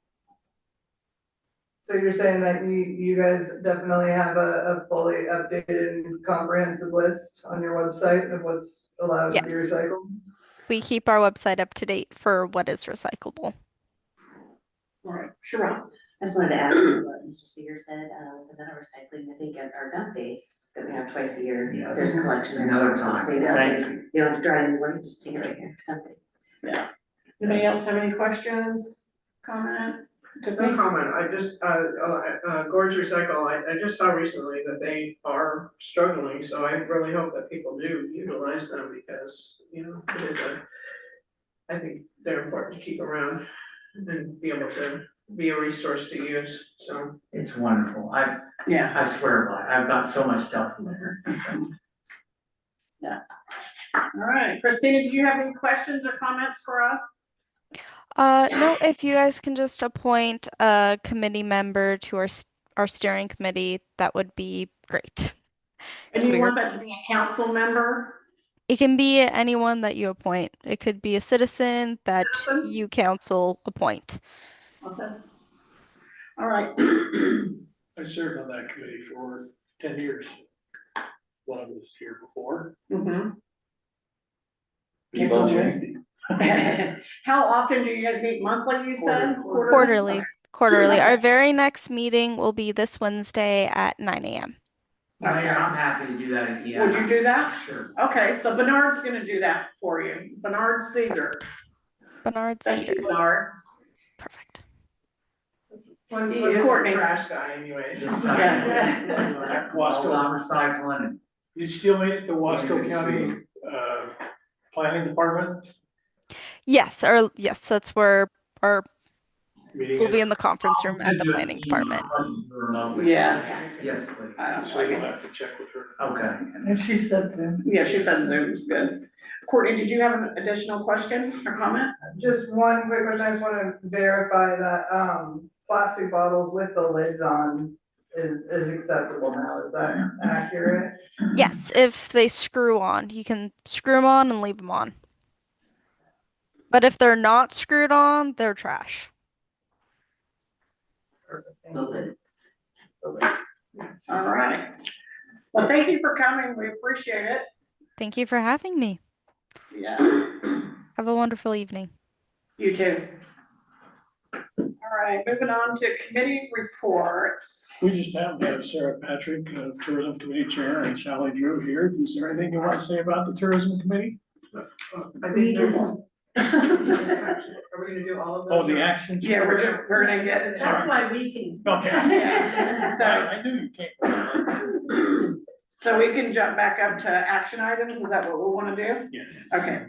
you're saying that you guys definitely have a fully updated and comprehensive list on your website of what's allowed to be Yes. recycled? We keep our website up to date for what is recyclable. All right, Sharon. I just wanted to add to what Mr. Seeger said, the metal recycling, I think at our dump days that we have twice a year, Yes. there's a collection. Another So time. you don't Thank have to- you don't have to drive anywhere, you just take it right here to dump days. Yeah. Anybody else have any questions, comments? No comment, I just, Gorge Recycle, I just saw recently that they are struggling, so I really hope that people do utilize them because, it is I think they're important to keep around and be able to be a resource to use, so. It's wonderful. Yeah. I swear by it. I've got so much stuff in there. All right, Christina, did you have any questions or comments for us? No, if you guys can just appoint a committee member to our steering committee, that would be great. And you want that to be a council member? It can be anyone that you appoint. It could be a citizen that Citizen? you council appoint. Okay. All right. I served on that committee for 10 years. One of us here before. Mm-hmm. You volunteer? How often do you guys meet? Monthly, you said? Quarterly. Quarterly. Our very next meeting will be this Wednesday at 9 a.m. Mayor, I'm happy to do that again. Would you do that? Sure. Okay, so Bernard's gonna do that for you. Bernard Seeger. Bernard Thank Cedar. you, Bernard. Perfect. One He is a Courtney. trash guy anyways. Just Yeah. Wasco recycling and. You still meet at the Wasco County, Planning Department Yes, that's where our meeting we'll be is? in the conference room at the planning department. Yeah. Yes, please. I don't So you'll know. have to check with her. Okay. And she said Zoom. Yeah, she said Zoom's good. Courtney, did you have an additional question or comment? Just one quick question, I just wanna verify that, plastic bottles with the lids on is acceptable now, is that accurate? Yes, if they screw on, you can screw them on and leave them on. But if they're not screwed on, they're trash. Perfect, thank you. All right. Well, thank you for coming. We appreciate it. Thank you for having me. Yes. Have a wonderful evening. You too. All All right, moving on to committee reports. We just have Sarah Patrick, Tourism Committee Chair, and Sally Drew here. Is there anything you want to say about the Tourism Committee? I think there's. Are we gonna do all of those? Oh, the actions? Yeah, we're gonna get. That's why we can. Okay. Yeah. So, I knew you came. so we can jump back up to action items, is that what we wanna do? Yes. Okay.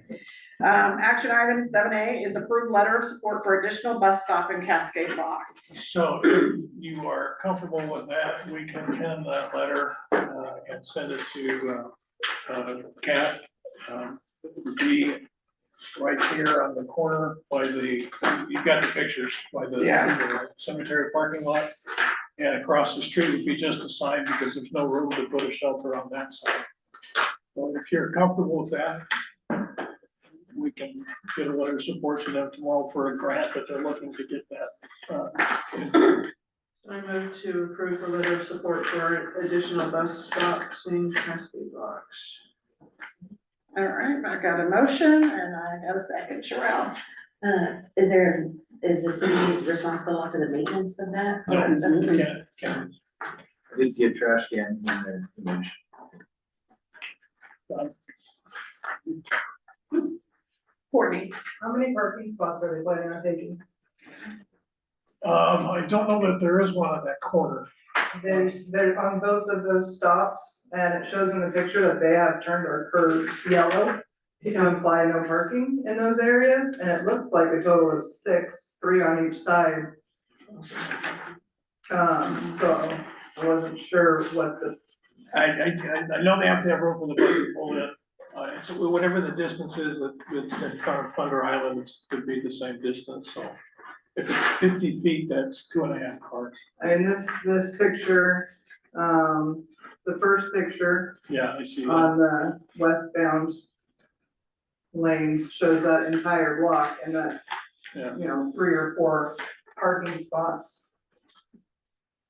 Action item 7A is approved letter of support for additional bus stop in Cascade Locks. So if you are comfortable with that, we can pen that letter, and send it to, Kat. Be right here on the corner by the, you've got the pictures, by the the cemetery parking lot. And across the street would be just a sign because there's no room to put a shelter on that side. So if you're comfortable with that, we can get a letter of support to them tomorrow for a grant, but they're looking to get that. I move to approve the letter of support for additional bus stops in Cascade Locks. All right, I got a motion and I got a second, Sherelle. Is the city responsible for the maintenance of that? Can I did see a trash can in the image. Courtney. How many parking spots are they planning on taking? I don't know that there is one on that corner. They're on both of those stops, and it shows in the picture that they have turned our curbs yellow to imply no parking in those areas, and it looks like a total of 6, 3 on each side. So I wasn't sure what the, I know they have to have room for the bus to pull in. So whatever the distance is that in front of Thunder Island, it could be the same distance, so. If it's 50 feet, that's 2.5 cars. I mean, this picture, the first picture Yeah, I see that. on the westbound lanes shows that entire block, and that's, Yeah. 3 or 4 parking spots.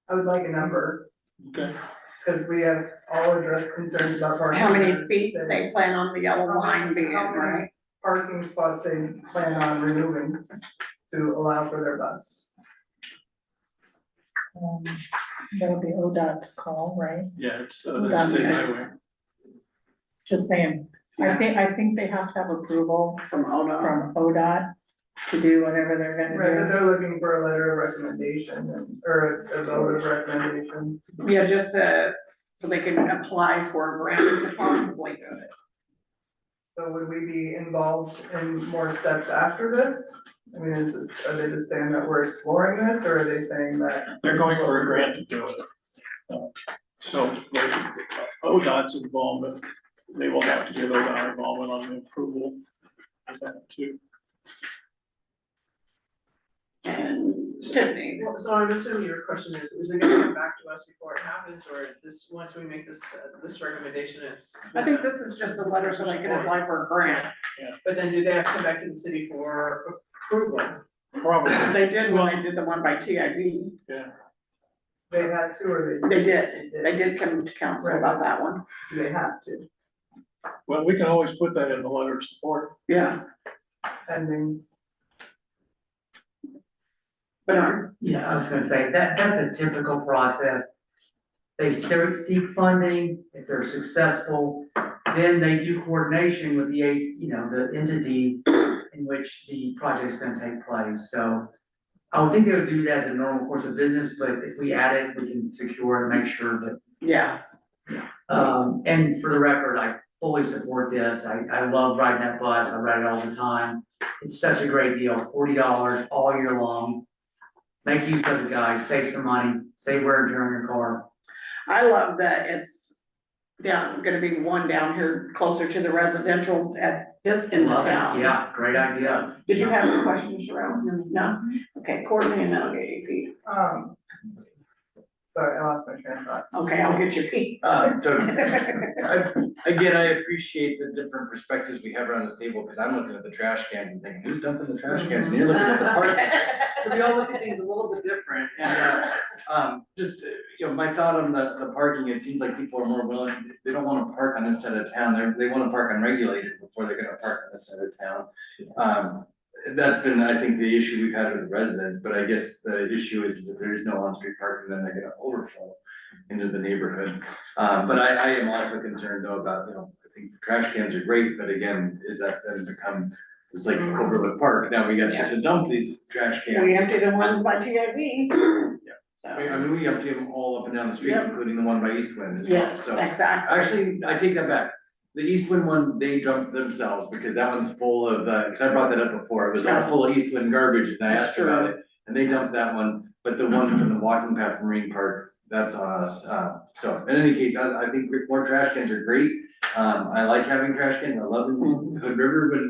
I would like a number, Okay, because we have all addressed concerns about parking. How many feet they plan on the yellow line being, How many right? parking spots they plan on removing to allow for their bus. That'll be ODOT's call, right? yeah, it's the state highway. Just saying, I think they have to have approval From ODOT. from ODOT to do whatever they're Right, but gonna do. they're looking for a letter of recommendation or a vote of recommendation. Yeah, just so they can apply for a grant to possibly do it. So would we be involved in more steps after this? I mean, are they just saying that we're exploring this, or are they saying that? They're going for a grant to do it. So, like, ODOT's involvement, they will have to get ODOT involvement on the approval of that too. And Tiffany, Well, so I'm assuming your question is it gonna come back to us before it happens, or once we make this, this recommendation, it's. I think this is just a letter so they can apply for a grant. But then do they have to come back to the city for approval? Probably, They did when they did the one by TIV. yeah. They had to, or They did come to council about that one. do they have to? Well, we can always put that in the letter of support. Yeah, Pending. Bernard. Yeah, I was gonna say, that's a typical process. They seek funding, if they're successful, then they do coordination with the entity in which the project's gonna take place, so. I would think they would do that as a normal course of business, but if we add it, we can secure and make sure that. Yeah, And for the record, I fully support this, I love riding that bus, I ride it all the time. It's such a great deal, $40 all year long. Make use of it, guys, save some money, save wear and tear on your car. I love that it's gonna be one down here closer to the residential at this end of Love it. town. Yeah, great idea. Did you have any questions, Sherelle? No? Okay, Courtney, and then I'll get you, Pete. Sorry, I lost my train of thought. Okay, I'll get you, Pete. So, again, I appreciate the different perspectives we have around this table, because I'm looking at the trash cans and thinking, who's dumping the trash cans? And you're looking at the park. So we all look at things a little bit different, and, my thought on the parking, it seems like people are more willing, they don't wanna park on this side of town, they wanna park unregulated before they're gonna park on this side of town. that's been, I think, the issue we've had with the residents, but I guess the issue is if there is no on-street parking, then they're gonna overflow into the neighborhood. But I am also concerned though about, I think trash cans are great, but again, is that then become, it's like Overlook Park, now we gotta have to dump these trash cans. We empty the ones by TIV. So, I mean, we empty them all up and down the street, Yep. including the one by Eastwind as well, yes, so. exactly. Actually, I take that back. The Eastwind one, they dumped themselves because that one's full of, cause I brought that up before, it was all full of Eastwind garbage and I That's asked about it. And they dumped that one, but the one from the walking path Marine Park, that's on us. So in any case, I think more trash cans are great. I like having trash cans, I love them in Hood River, but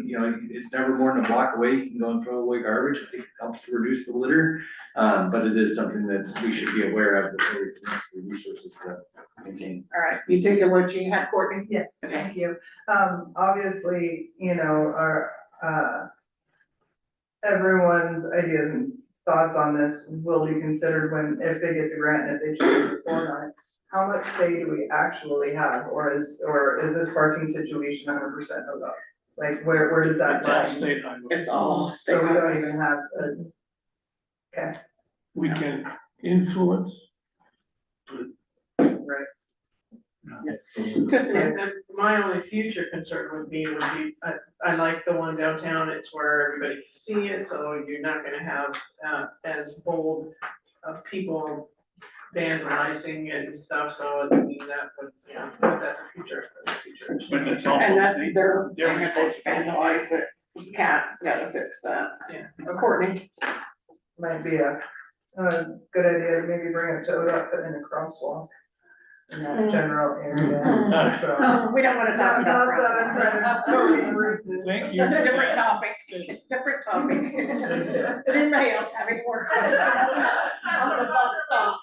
it's never more than a block away, you can go and throw away garbage, I think it helps to reduce the litter. But it is something that we should be aware of, that there is the resources to maintain. All right, you take it what you had, Courtney? Yes, thank you. Obviously, our, everyone's ideas and thoughts on this will be considered if they get the grant, and if they choose to move forward on it. How much say do we actually have, or is this parking situation 100% no go? Like, where does that It's all lie? state highway. It's all state. So we don't even have We can influence. Tiffany, And my only future concern would be, I like the one downtown, it's where everybody can see it, so you're not gonna have, as bold of people vandalizing and stuff, so I mean, that would, but that's a future. But it's also. and that's they- their, they're thing, if they responsible. vandalize it, this cat's gotta fix that. Yeah. Courtney, might be a good idea to maybe bring it to ODOT, put in a crosswalk in that general area, so. oh, we don't wanna talk Not about. that I'm trying to go in roots. Thank you. That's a different topic, different topic. Did anybody else have any more questions on the bus stop?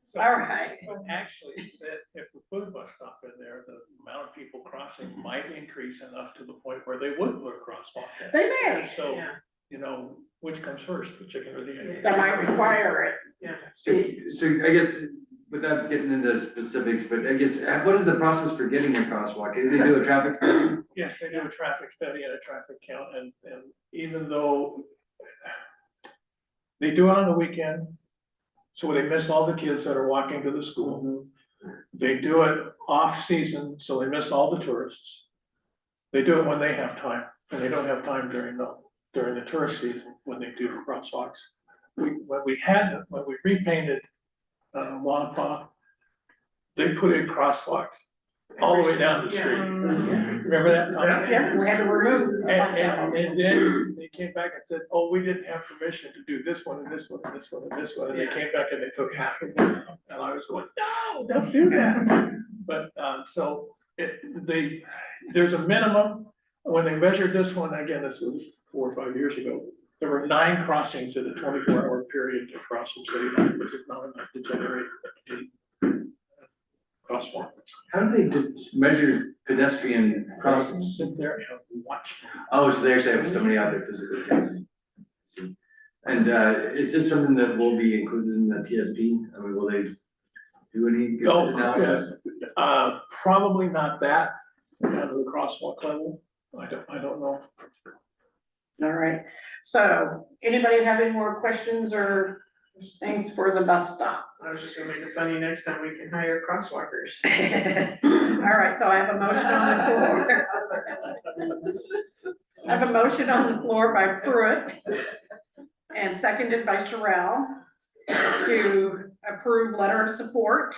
So- All right. But actually, if we put a bus stop in there, the amount of people crossing might increase enough to the point where they would put a crosswalk in. They may, So, Yeah. which comes first, the chicken or the egg? that might require it. So I guess, without getting into specifics, but I guess, what is the process for getting a crosswalk? Do they do a traffic study? Yes, they do a traffic study and a traffic count, and even though they do it on the weekend, so they miss all the kids that are walking to the school. They do it off-season, so they miss all the tourists. They do it when they have time, and they don't have time during the tourist season when they do crosswalks. When we repainted Wanapa, they put in crosswalks all the way down the street. Remember that, Tom? Yeah, we had to remove a bunch of them. And then they came back and said, oh, we didn't have permission to do this one and this one and this one and this one, and they came back and they took half of them. And I was going, no, don't do that. But, there's a minimum, when they measured this one, again, this was 4 or 5 years ago, there were 9 crossings in a 24-hour period to cross the city line, which is not enough to generate a crosswalk. How do they measure pedestrian crossings? Sit there and watch. Oh, so they actually have somebody out there physically. See. And is this something that will be included in the TSP? I mean, will they do any good Oh, analysis? Probably not that, down to the crosswalk level, I don't know. All right, so anybody have any more questions or things for the bus stop? I was just gonna make it funny, next time we can hire crosswalkers. All right, so I have a motion on the floor. I have a motion on the floor by Pruitt and seconded by Sorrell to approve letter of support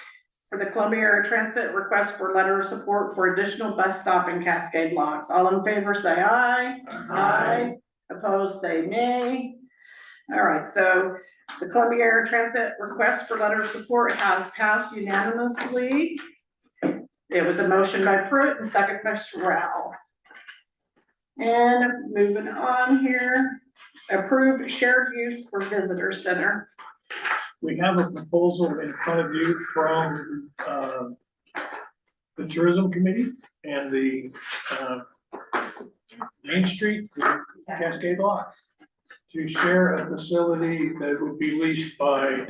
for the Columbia Area Transit request for letter of support for additional bus stop in Cascade lots. All in favor, say aye. Aye. Opposed, say nay. All right, so the Columbia Area Transit request for letter of support has passed unanimously. It was a motion by Pruitt and second by Sorrell. And moving on here, approve shared use for visitor center. We have a proposal in front of you from, the tourism committee and the, Main Street Cascade lots to share a facility that would be leased by,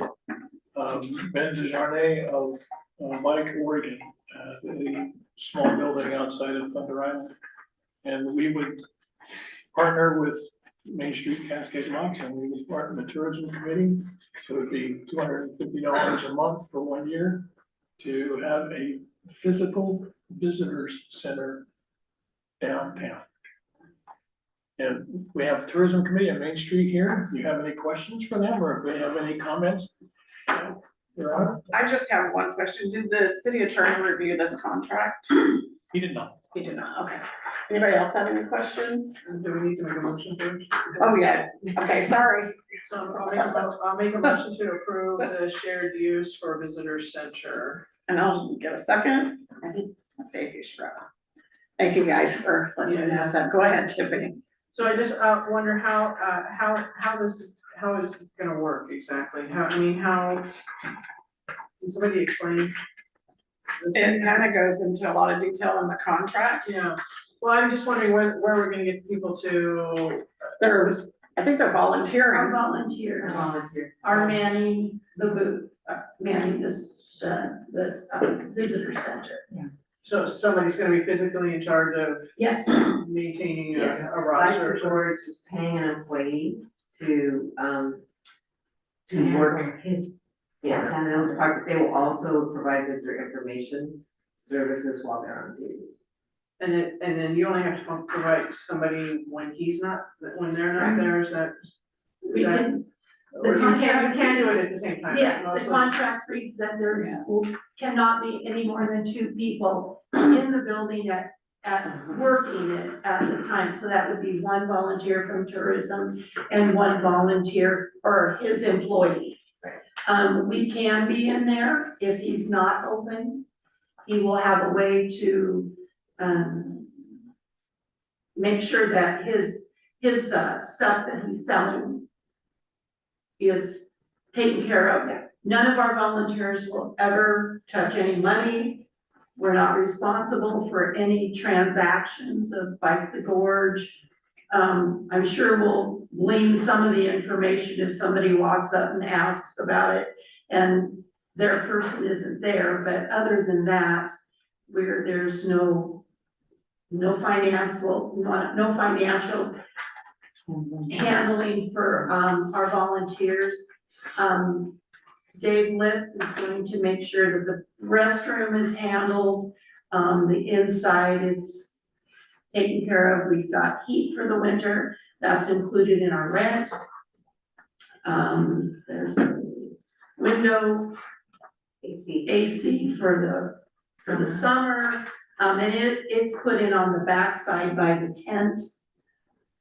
Ben Desjardins of, Mike, Oregon, a small building outside of Thunder Island. And we would partner with Main Street Cascade Locks, and we was part of the tourism committee. So it'd be $250 a month for 1 year to have a physical visitors center downtown. And we have tourism committee on Main Street here. If you have any questions for them, or if they have any comments, Your Honor, I just have one question. Did the city attorney review this contract? he did not. He did not, okay. Anybody else have any questions? Do we need to make a motion first? Oh, yeah, okay, sorry. So I'll make a motion to approve the shared use for visitor center. And I'll get a second. Thank you, Shrub. Thank you guys for letting me know that. Go ahead, Tiffany. So I just wonder how this is gonna work exactly, how, can somebody explain? It kind of goes into a lot of detail in the contract. Yeah, well, I'm just wondering where we're gonna get people to. I think they're volunteering. Our volunteers Volunteers. are manning the booth, manning this, the visitor center. So somebody's gonna be physically in charge of Yes, maintaining a Yes, roster or like something? the board is paying an employee to work his, and those part, they will also provide visitor information services while they're on duty. And then you only have to provide somebody when they're not there, is that? we can, Or you can do it at the same time? yes, the Also- contract reads that there cannot be any more than 2 people in the building at working at the time. So that would be 1 volunteer from tourism and 1 volunteer or his employee. We can be in there if he's not open. He will have a way to, make sure that his stuff that he's selling is taken care of. None of our volunteers will ever touch any money. We're not responsible for any transactions of Bike the Gorge. I'm sure we'll glean some of the information if somebody walks up and asks about it and their person isn't there, but other than that, there's no financial handling for, our volunteers. Dave Litz is going to make sure that the restroom is handled, the inside is taken care of. We've got heat for the winter, that's included in our rent. There's a window AC for the summer, and it's put in on the backside by the tent.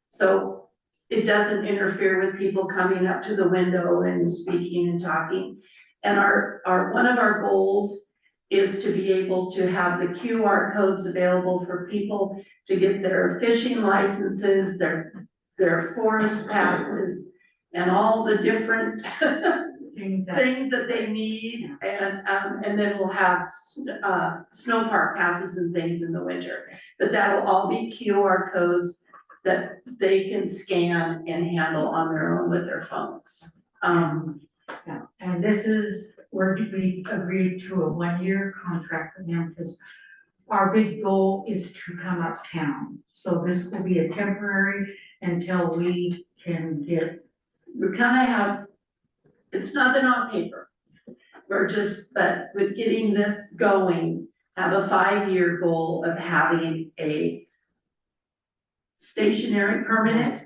So it doesn't interfere with people coming up to the window and speaking and talking. And one of our goals is to be able to have the QR codes available for people to get their fishing licenses, their forest passes, and all the different things that they need. And then we'll have snow park passes and things in the winter. But that will all be QR codes that they can scan and handle on their own with their phones. Yeah, and this is where we agreed to a 1-year contract with them, because our big goal is to come uptown. So this will be a temporary until we can get. We kind of have, it's nothing on paper. But with getting this going, have a 5-year goal of having a stationary, permanent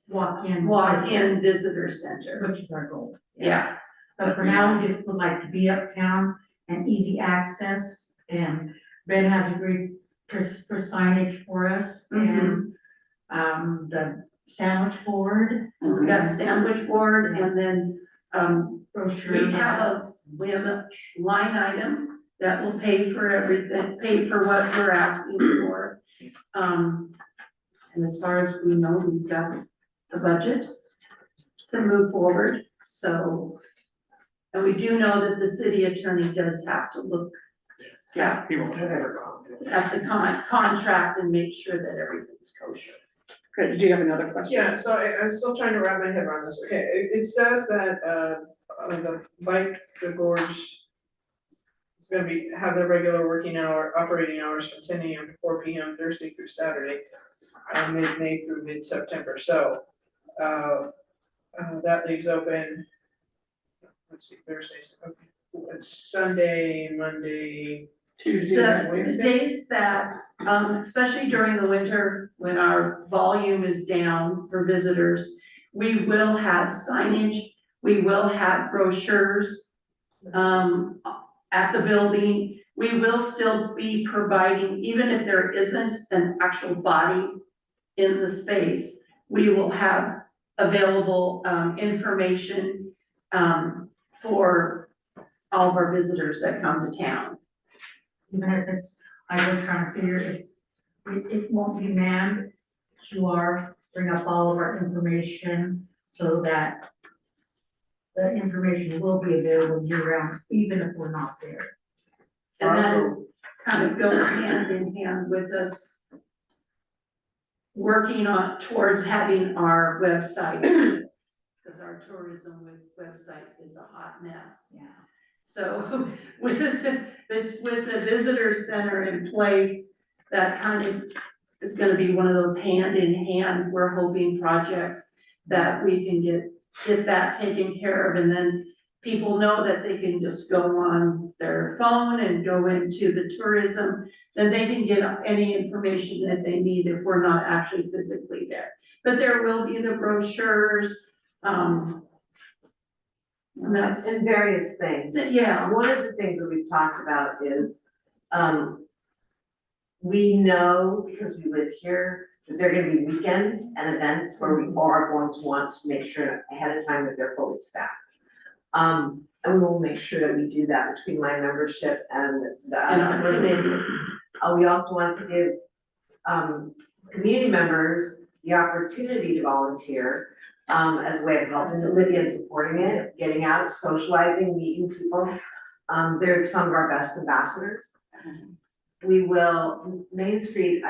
walk-in visitor center. Which is our goal. Yeah, But for now, we just would like to be uptown and easy access, and Ben has agreed for signage for us and the sandwich board. and we got a sandwich board, and then, Brochure. we have a line item that will pay for everything, pay for what we're asking for. And as far as we know, we've got the budget to move forward, so. And we do know that the city attorney does have to look at He won't have ever gone. the contract and make sure that everything's kosher. Good, do you have another question? Yeah, so I'm still trying to wrap my head around this. Okay, it says that, the Bike the Gorge is gonna have their regular operating hours from 10 AM to 4 PM Thursday through Saturday. mid-May through mid-September, so, that leaves open, let's see, Thursdays, okay, it's Sunday, Monday, Tuesday, and The Wednesday. days that, especially during the winter, when our volume is down for visitors, we will have signage, we will have brochures, at the building. We will still be providing, even if there isn't an actual body in the space, we will have available, information, for all of our visitors that come to town. Even if it's, I was trying to figure if it won't be manned, you are, bring up all of our information so that the information will be available year round, even if we're not there. And that is, kind of goes hand in hand with us working on, towards having our website, because our tourism website is a hot mess. Yeah. So with the visitor center in place, that kind of is gonna be one of those hand in hand, we're hoping projects that we can get that taken care of, and then people know that they can just go on their phone and go into the tourism, then they can get any information that they need if we're not actually physically there. But there will be the brochures, and that's, And various things. yeah, One of the things that we've talked about is, we know, because we live here, that there are gonna be weekends and events where we are going to want to make sure ahead of time that they're fully staffed. And we will make sure that we do that between my membership and the. and our committee. We also want to give, community members the opportunity to volunteer, as a way of helping the city and supporting it, getting out, socializing, meeting people. They're some of our best ambassadors. We will, Main Street,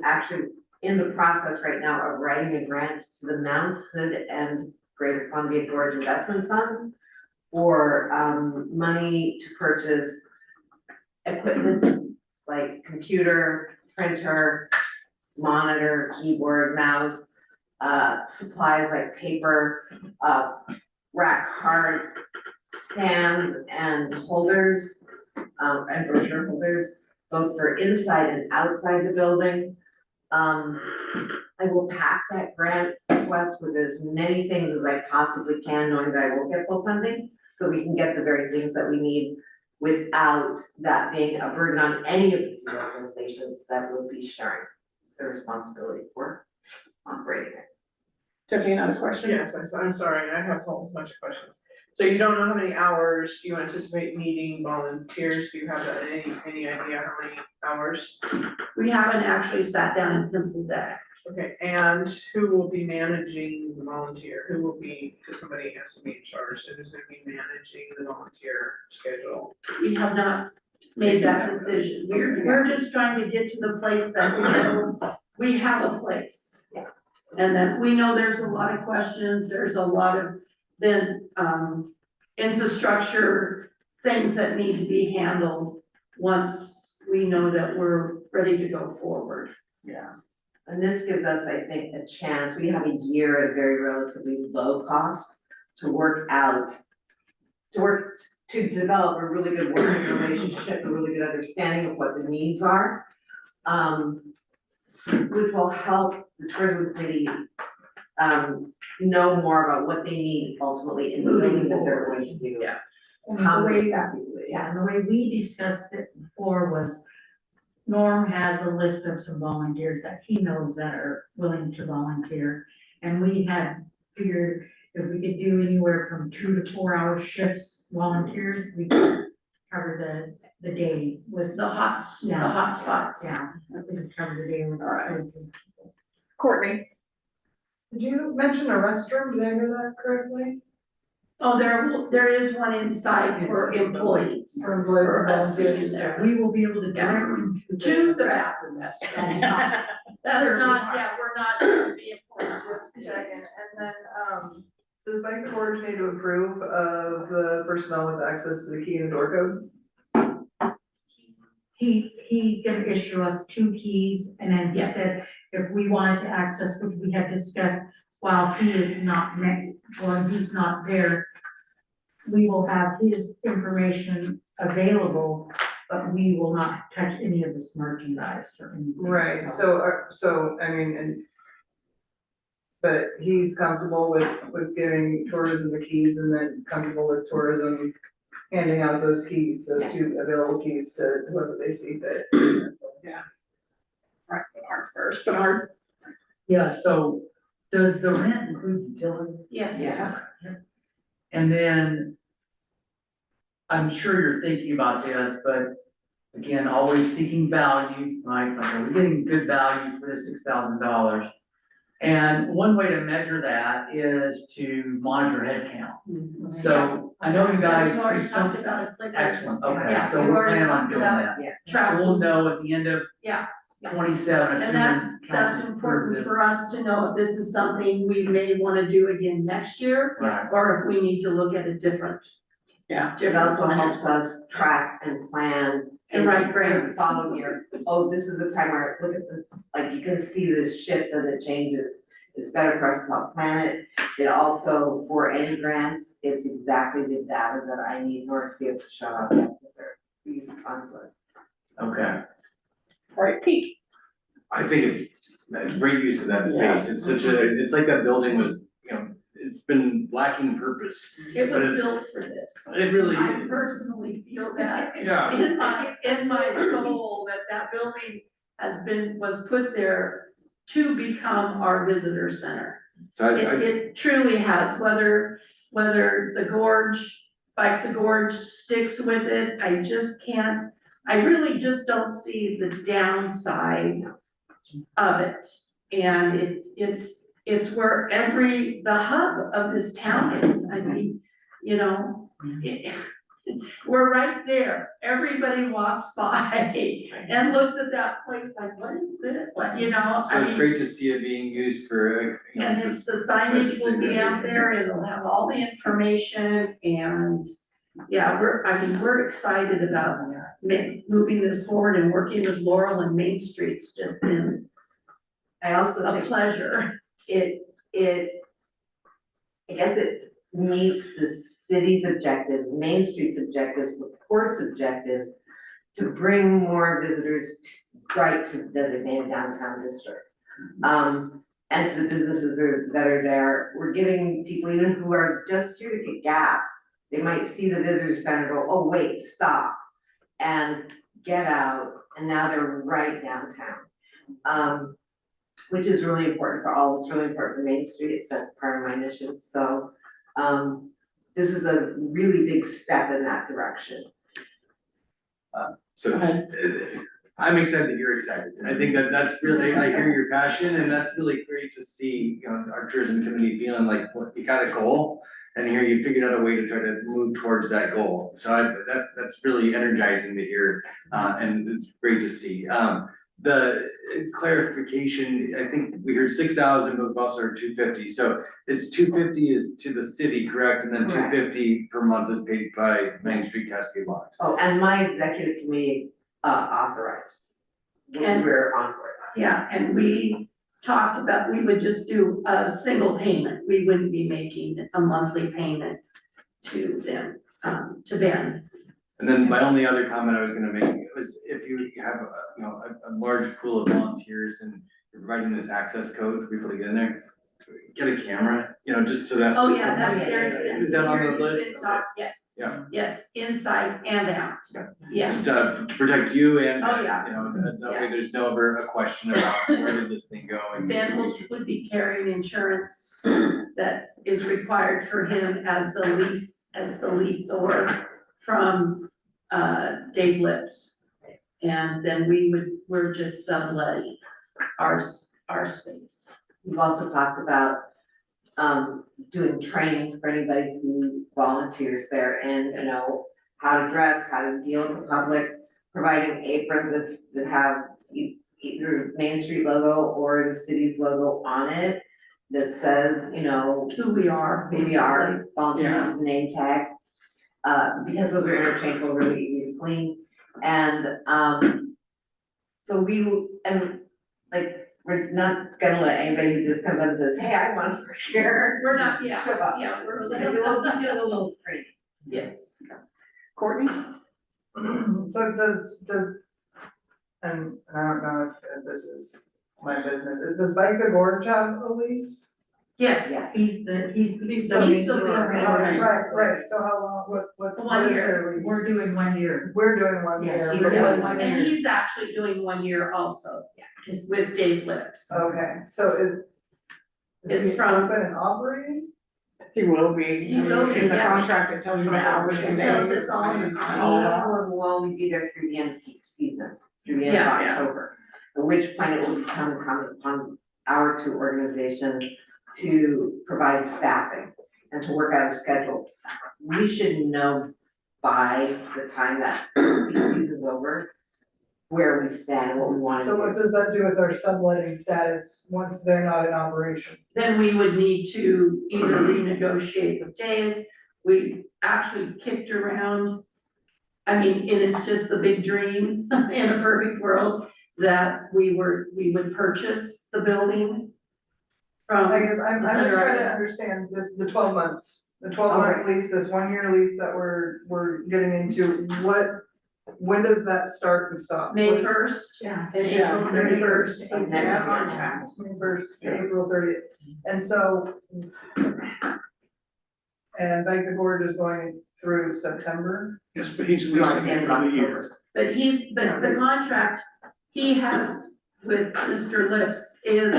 actually in the process right now of writing a grant to the Mount Hood and Greater Columbia Gorge Investment Fund for, money to purchase equipment like computer, printer, monitor, keyboard, mouse, supplies like paper, rack card stands and holders, and brochure holders, both for inside and outside the building. I will pack that grant request with as many things as I possibly can, knowing that I won't get full funding, so we can get the very things that we need without that being a burden on any of the city organizations that will be sharing the responsibility for operating it. Tiffany, another question? Yes, I'm sorry, I have a whole bunch of questions. So you don't know how many hours you anticipate needing volunteers? Do you have any idea how many hours? We haven't actually sat down and penciled that. Okay, and who will be managing the volunteer? Who will be, because somebody has to be in charge, so who's gonna be managing the volunteer schedule? We have not made that decision. We're just trying to get to the place that we know we have a place. Yeah. And that we know there's a lot of questions, there's a lot of then, infrastructure, things that need to be handled once we know that we're ready to go forward. Yeah. And this gives us, I think, a chance, we have a year at a very relatively low cost to work out, to develop a really good working relationship, a really good understanding of what the needs are. Which will help the tourism committee, know more about what they need ultimately in the building that they're going to do. Yeah. And How the many way, staff people, yeah. and the way we discussed it before was Norm has a list of some volunteers that he knows that are willing to volunteer. And we had figured if we could do anywhere from 2 to 4 hour shifts volunteers, we could cover the day with, The hot spots. yeah, we could cover the day with. Alright. Courtney? Did you mention a restroom? Did I hear that correctly? Oh, there is one inside for employees, For employees for and us to volunteers? use there. We will be able to direct them To the bathroom. That's not, we're not gonna be employees. Just checking, and then, does Mike Forge need to approve of the personnel with access to the key and door code? he's gonna issue us 2 keys, and then he Yeah. said if we wanted to access, which we had discussed, while he is not or he's not there, we will have his information available, but we will not touch any of this merchandise or anything. Right, so, I mean, but he's comfortable with giving tourism the keys and then comfortable with tourism handing out those keys, those 2 available keys to whoever they see fit. Right, but our first, but our, Yeah, so does the rent include utilities? Yes. Yeah. And then, I'm sure you're thinking about this, but again, always seeking value, right? Like, are we getting good value for this $6,000? And one way to measure that is to monitor headcount. So I know you guys We've do already talked something, about it, like. excellent, okay, Yeah, so we've we're already planning on talked doing about that. So Travel. we'll know at the end of Yeah. 27, And assuming that's council important approves for us to know if this is something we may wanna do again next year, this. Right. or if we need to look at a different. Yeah. It Different also plan. helps us track and plan. And write for grants. the following year, oh, this is the time where, look at the, like, you can see the shifts and the changes. It's better for us to help plan it. It also, for any grants, it's exactly the data that I need in order to be able to show up with their use of funds with. Okay. right, Pete. I think it's a great use of that space. Yes. It's such a, it's like that building was, you know, it's been lacking purpose. It But was it's- built for this. It really, I personally feel that yeah. in my soul, that building was put there to become our visitor center. So It truly has, whether the gorge, like the gorge sticks with it, I really just don't see the downside of it. And it's where the hub of this town is, I mean, you know, we're right there, everybody walks by and looks at that place like, what is this, what, you know, So I it's mean. great to see it being used for, you know, And this- the signage will be out significant. there, it'll have all the information, and, yeah, we're excited about moving this forward and working with Laurel and Main Street's just been I also a think pleasure. I guess it meets the city's objectives, Main Street's objectives, the port's objectives to bring more visitors right to the designated downtown district. And to the businesses that are there, we're giving people even who are just here to get gas, they might see the visitor center, go, oh, wait, stop, and get out, and now they're right downtown. Which is really important for all, it's really important for Main Street, that's part of my mission, so, this is a really big step in that direction. So, I'm excited that you're excited. I think that's really, I hear your passion, and that's really great to see, you know, our tourism community feeling like, well, you got a goal, and here you figured out a way to try to move towards that goal. So that's really energizing to hear, and it's great to see. The clarification, I think we heard 6,000, but we've also heard 250, so it's 250 is to the city, correct? And then Correct. 250 per month is paid by Main Street Cascade Lots. Oh, and my executive committee, authorized, And- we're on board. Yeah, and we talked about, we would just do a single payment, we wouldn't be making a monthly payment to them, to Ben. And then my only other comment I was gonna make was if you have a large pool of volunteers and you're providing this access code for people to get in there, get a camera, just so that. Oh, yeah, there's been. Is that on the there's list? been talk, yes. Yeah. Yes, inside and out, yes. Just to protect you and, Oh, yeah. that way there's never a question about where did this thing go and. Ben would be carrying insurance that is required for him as the leaseor from Dave Lips. And then we're just subletting our space. We've also talked about, doing training for anybody who volunteers there and, how to dress, how to deal with the public, providing aprons that have either Main Street logo or the city's logo on it that says, Who we are, who we are, volunteers with name tag. Because those are interchangeable, really easy to clean. And, so we're not gonna let anybody who just comes up and says, hey, I want to work here. We're not, Show up. yeah, we're a We'll little. be doing a little screening. Yes. Courtney? So and I don't know if this is my business, does Bike the Gorge have a lease? Yes. He's the He's the lease. Right, so how long, what 1 is year. their lease? We're doing 1 year. We're doing 1 Yes, year. he's but doing what- 1 And year. he's actually doing 1 year also, just with Dave Lips. Okay, so is It's he from- open and operating? He will be. He will be, In the yeah. contract, it tells you the hours and It tells days. us all. He will only be there through the end of peak season, through the end of Yeah, yeah. October. At which point it will become incumbent upon our two organizations to provide staffing and to work out a schedule. We should know by the time that peak season's over, where we stand, what we wanna So what do. does that do with our subletting status once they're not in operation? Then we would need to either renegotiate with Dave. We've actually kicked around. I mean, it is just the big dream in a perfect world that we would purchase the building from. I guess I'm just Under- trying to understand this, the 12 months, the 12-month lease, this 1 year lease that we're getting into, when does that start and stop? May 1st Yeah. and April 31st, And it's next our year. contract. May 1st, April 30th, and so. And Bike the Gorge is going through September? Yes, but he's leasing it for the year. But the contract he has with Mr. Lips is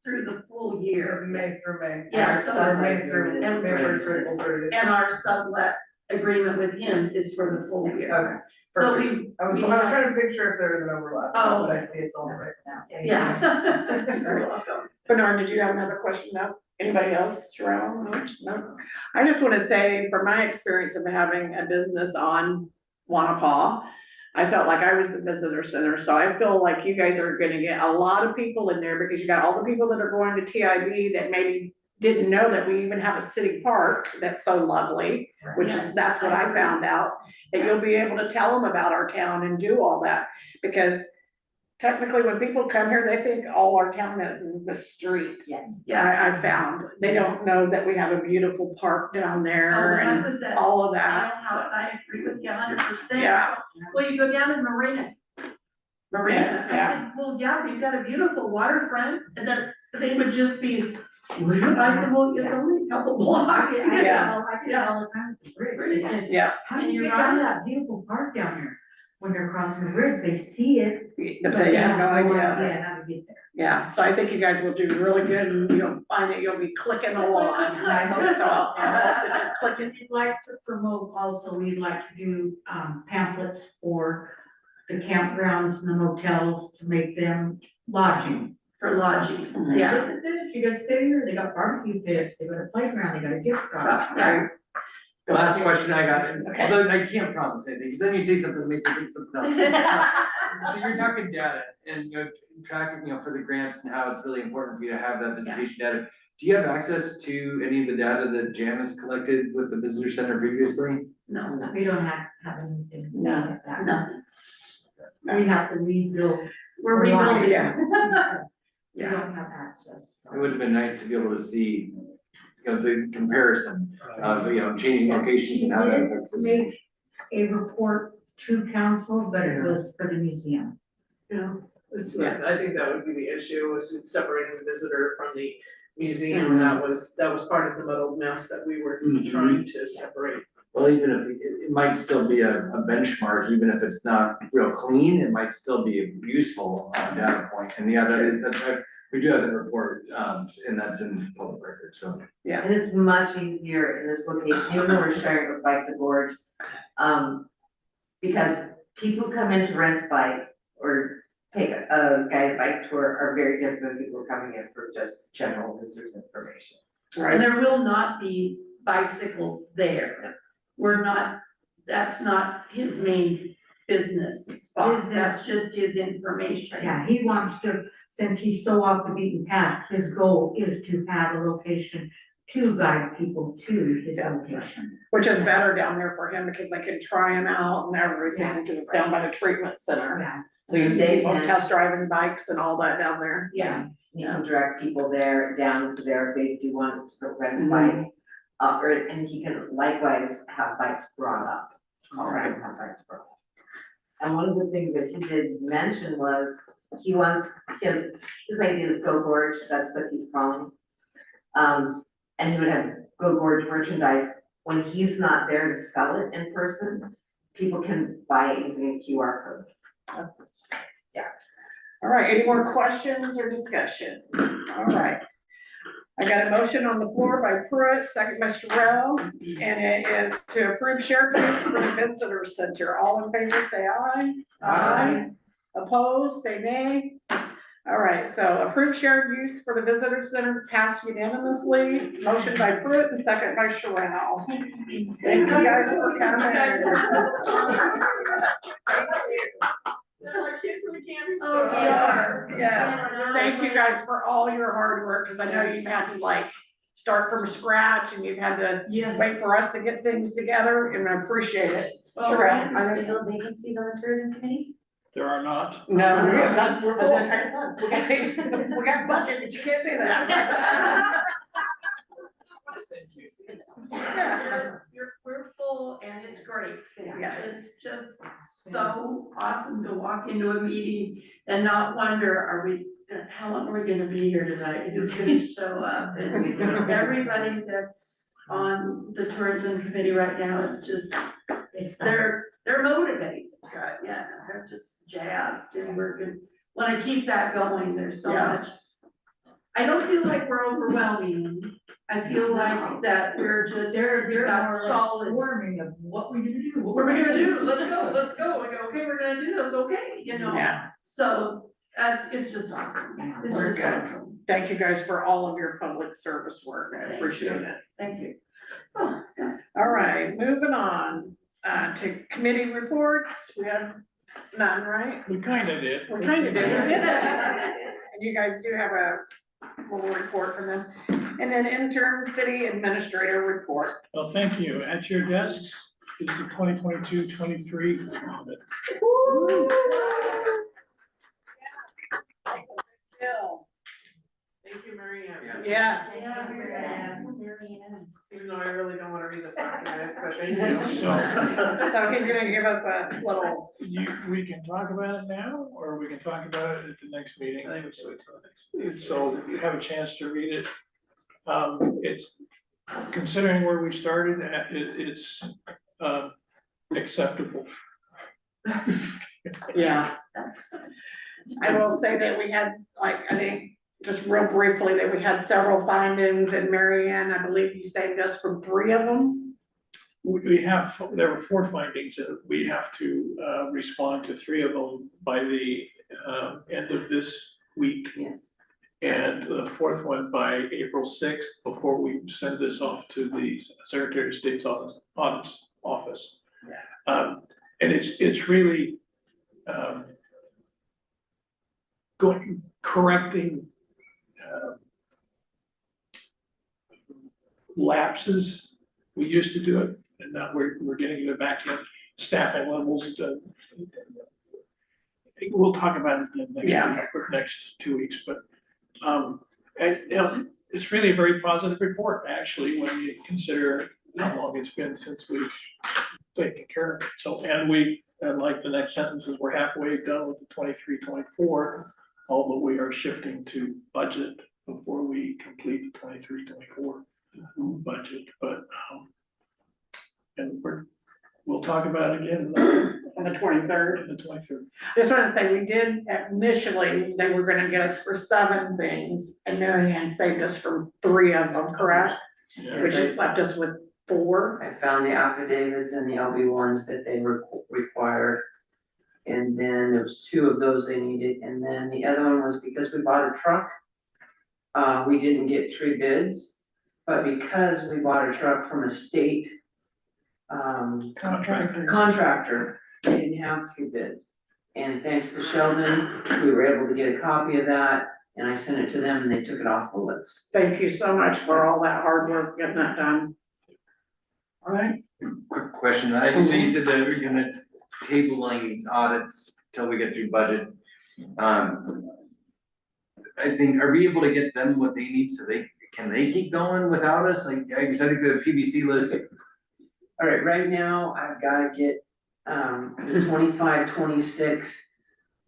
through the full It's year. May through May. Yeah, so- Or May through, And- May 1st through April 30th. And our sublet agreement with him is for the full year. Okay, So perfect. I was we trying to picture if there was an overlap, Oh. but I see it's all right now. Yeah. You're welcome. Bernard, did you have another question? No? Anybody else? Jerome? No? I just wanna say, from my experience of having a business on Wanapa, I felt like I was the visitor center, so I feel like you guys are gonna get a lot of people in there because you got all the people that are going to TIB that maybe didn't know that we even have a city park that's so lovely, which is, that's what I found out. That you'll be able to tell them about our town and do all that, because technically when people come here, they think all our town is the street. Yes. Yeah. I found, they don't know that we have a beautiful park down Oh, there when I and was at all of Iron that, House, so, I agree with you 100%. yeah. Well, you go down in Marina. Marina, I Yeah. said, well, yeah, you've got a beautiful waterfront, and then they would just be, I said, well, it's only a couple blocks. I get Yeah. all, I get all the time with the bridge. They said, Yeah, how do And you you're get out of right. that beautiful park down there? When they're crossing the bridge, they see it, but they have no idea. how to get there. Yeah, so I think you guys will do really good and you'll find that you'll be clicking along. I hope so. I hope that you're clicking. If you'd like to promote also, we'd like to do pamphlets for the campgrounds and the motels to make them lodging. For lodging, yeah. You guys stay here, they got barbecue pits, they got a playground, they got a gift shop. Right. The last question I got, Okay. although I can't promise anything, because then you say something that makes me think something else. So you're talking data and, tracking, for the grants and how it's really important for you to have that visitation data. Do you have access to any of the data that Jam has collected with the visitor center previously? No, We don't have anything like that. nothing. We have to rebuild. We're rebuilding. Yeah. We don't have access. It would have been nice to be able to see, the comparison of, changing locations and how that affects visitation. A report to council, but it was for the museum. Yeah, I think that would be the issue, was separating the visitor from the museum, that was part of the muddled mess that we were trying to separate. Well, even if, it might still be a benchmark, even if it's not real clean, it might still be a useful data point. And yeah, that's right, we do have that report, and that's in public record, so. And it's much easier in this location, even though we're sharing with Bike the Gorge. Because people who come in to rent a bike or take a guided bike tour are very different than people who are coming in for just general visitors information. And there will not be bicycles there. That's not his main business spot, that's just his information. Yeah, he wants to, since he's so off the beaten path, his goal is to have a location to guide people to his location. Which is better down there for him because they can try him out and everything, because it's down by the treatment center. Yeah, So you see They people can- test driving bikes and all that down there. yeah. You can direct people there, down to there if they do want to rent a bike. And he can likewise have bikes brought up. Alright, have bikes brought up. And one of the things that he did mention was, he wants, his idea is Go Gorge, that's what he's calling. And he would have Go Gorge merchandise, when he's not there to sell it in person, people can buy it using a QR code. All right, any more questions or discussion? All right. I got a motion on the floor by Pruitt, second by Sherrill, and it is to approve shared use for the visitor center. All in favor, say aye. Aye. Opposed, say nay. All right, so approved shared use for the visitor center passed unanimously. Motion by Pruitt and second by Sherrill. Thank you guys for coming. Our kids in the camping Oh, store. we are, yes. Thank you guys for all your hard work, because I know you've had to like start from scratch and you've had to wait for us to get things together, and I appreciate it. Sherrill. Are there still vacancies on the tourism committee? There are not. No, we have not, we're full. We got budget, but you can't do that. We're full and it's great. Yeah. It's just so awesome to walk into a meeting and not wonder, how long are we gonna be here tonight? Who's gonna show up? And everybody that's on the tourism committee right now is just, they're motivated. Yeah, they're just jazzed and wanna keep that going. There's so much. I don't feel like we're overwhelming. I feel like that we're just, They're got more or less solid. warming of what we're gonna do. What we're gonna do, let's go, we go, okay, we're gonna do this, okay, you know? Yeah. So, it's just awesome, it's We're just good. awesome, Thank you guys for all of your public service work. I appreciate it. thank you. All right, moving on, to committee reports. We have none, right? We kinda did. We kind of did. And you guys do have a little report from them. And then interim city administrator report. Well, thank you. At your desks is the 2022-23 audit. Bill. Thank you, Mary Ann. Yes. Even though I really don't wanna read this document, but thank you. So he's gonna give us a little, We can talk about it now, or we can talk about it at the next meeting. I think we should wait till the next meeting. So if you have a chance to read it, it's, considering where we started, it's acceptable. yeah. I will say that we had, like, I think, just real briefly, that we had several findings, and Mary Ann, I believe you saved us from 3 of them. There were 4 findings, and we have to respond to 3 of them by the end of this week. Yes. And the 4th one by April 6th, before we send this off to the Secretary of State's office. And it's really correcting lapses. We used to do it, and now we're getting it back in staffing levels. We'll talk about it in the next 2 weeks, but and, you know, it's really a very positive report, actually, when you consider how long it's been since we've taken care of it. So, and like the next sentence is, we're halfway done with the 23-24, although we are shifting to budget before we complete the 23-24 budget, but, and we'll talk about it again On the 23rd. on the 23rd. Just want to say, we did initially, they were gonna get us for 7 things, and Mary Ann saved us from 3 of them, correct? Yeah. Which has left us with 4. I found the affidavits and the LB ones that they were required. And then there was 2 of those they needed, and then the other one was because we bought a truck. We didn't get 3 bids, but because we bought a truck from a state contractor, they didn't have 3 bids. And thanks to Sheldon, we were able to get a copy of that, and I sent it to them and they took it off the list. Thank you so much for all that hard work getting that done. All right, Quick question, so you said that we're gonna tabling audits till we get through budget. I think, are we able to get them what they need so can they keep going without us? Like, I guess I think the PBC list, All right, right now, I've gotta get, the 25-26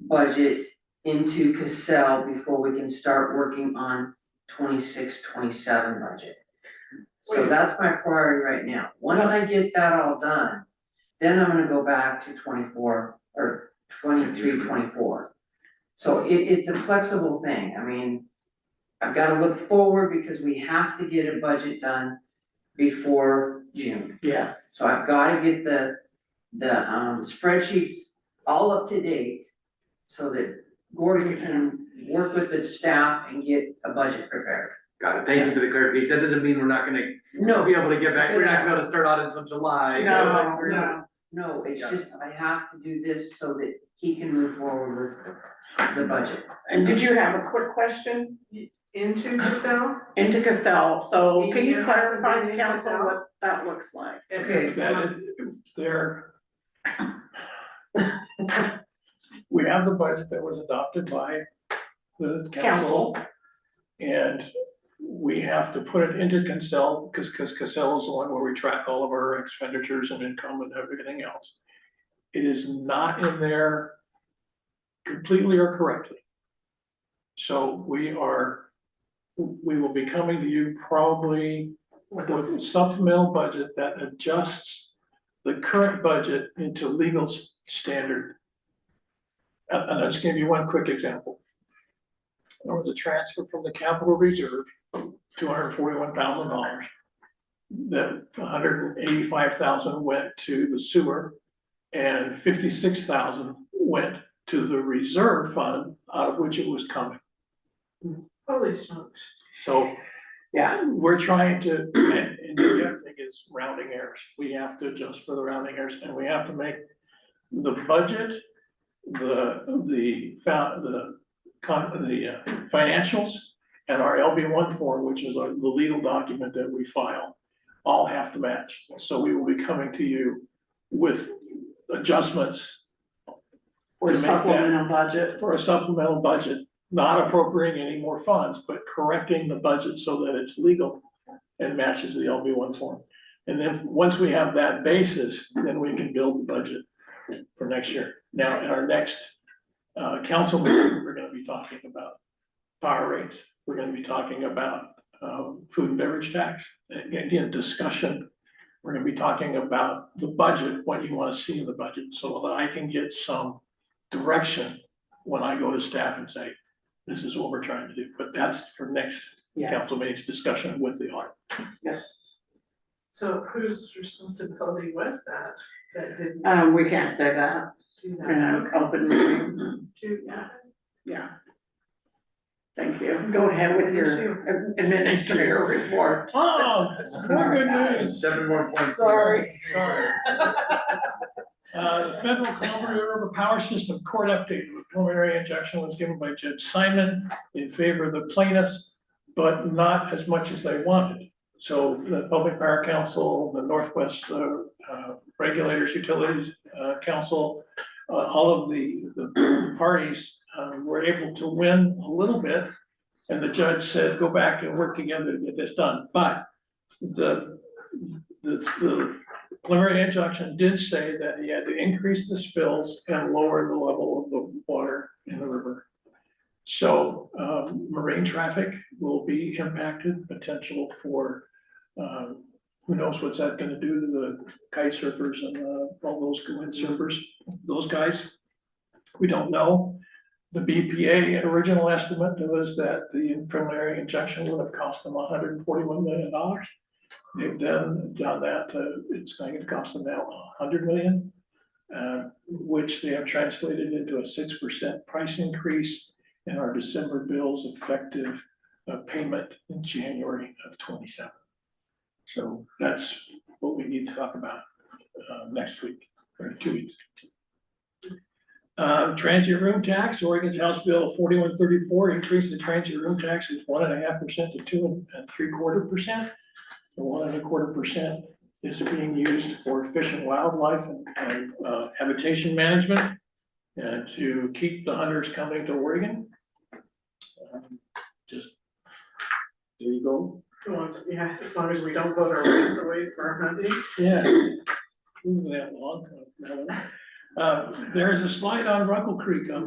budget into Cassell before we can start working on 26-27 budget. So Wait. that's my priority right now. Once I get that all done, then I'm gonna go back to 24 or 23-24. So it's a flexible thing, I mean, I've gotta look forward because we have to get a budget done before June. yes. So I've gotta get the spreadsheets all up to date so that Gordon can work with the staff and get a budget prepared. got it, thank you for the clarification, that doesn't mean we're not gonna No, be able to get back, we're not gonna be able to start audit until July. No. it's just, I have to do this so that he can move forward with the budget. And did you have a quick question? Into Cassell? Into Cassell, so can you Yeah, clarify hasn't to been council Cassell. what that looks like? Okay. We have the budget that was adopted by the council. And we have to put it into Cassell, because Cassell is the one where we track all of our expenditures and income and everything else. It is not in there completely or correctly. So we will be coming to you probably with a supplemental budget that adjusts the current budget into legal standard. And I'll just give you one quick example. There was a transfer from the capital reserve, $241,000. That $185,000 went to the sewer and $56,000 went to the reserve fund out of which it was coming. Holy smokes. So, Yeah. we're trying to, and the other thing is rounding errors. We have to adjust for the rounding errors and we have to make the budget, the financials and our LB1 form, which is the legal document that we file, all have to match. So we will be coming to you with adjustments For to a make that- supplemental budget? for a supplemental budget, not appropriating any more funds, but correcting the budget so that it's legal and matches the LB1 form. And then, once we have that basis, then we can build the budget for next year. Now, in our next council meeting, we're gonna be talking about power rates. We're gonna be talking about food and beverage tax. Again, discussion. We're gonna be talking about the budget, what you wanna see in the budget, so that I can get some direction when I go to staff and say, this is what we're trying to do. But that's for next council meeting's discussion with the audit. So whose responsibility was that? That didn't We can't say that do in an that? open meeting. Yeah. Thank you. Go ahead with your administrator report. Oh, more good news. 7 more points. Sorry. The Federal Columbia River Power System court update, the preliminary injunction was given by Judge Simon in favor of the plaintiffs, but not as much as they wanted. So the Public Power Council, the Northwest Regulators Utilities Council, all of the parties were able to win a little bit. And the judge said, go back and work together to get this done. But the preliminary injunction did say that he had to increase the spills and lower the level of the water in the river. So marine traffic will be impacted, potential for who knows what's that gonna do to the kite surfers and all those windsurfers, those guys. We don't know. The BPA original estimate was that the preliminary injunction would have cost them $141 million. They've then done that, it's going to cost them now $100 million, which they have translated into a 6% price increase in our December bills effective payment in January of 27. So that's what we need to talk about next week, or 2 weeks. Transient room tax, Oregon's House Bill 4134 increased the transient room tax from 1.5% to 2.75%. The 1.25% is being used for fish and wildlife and habitation management to keep the hunters coming to Oregon. Just, there you go. Yeah, as long as we don't vote our rights away for hunting. Yeah. That long. There is a slide on Ruckle Creek on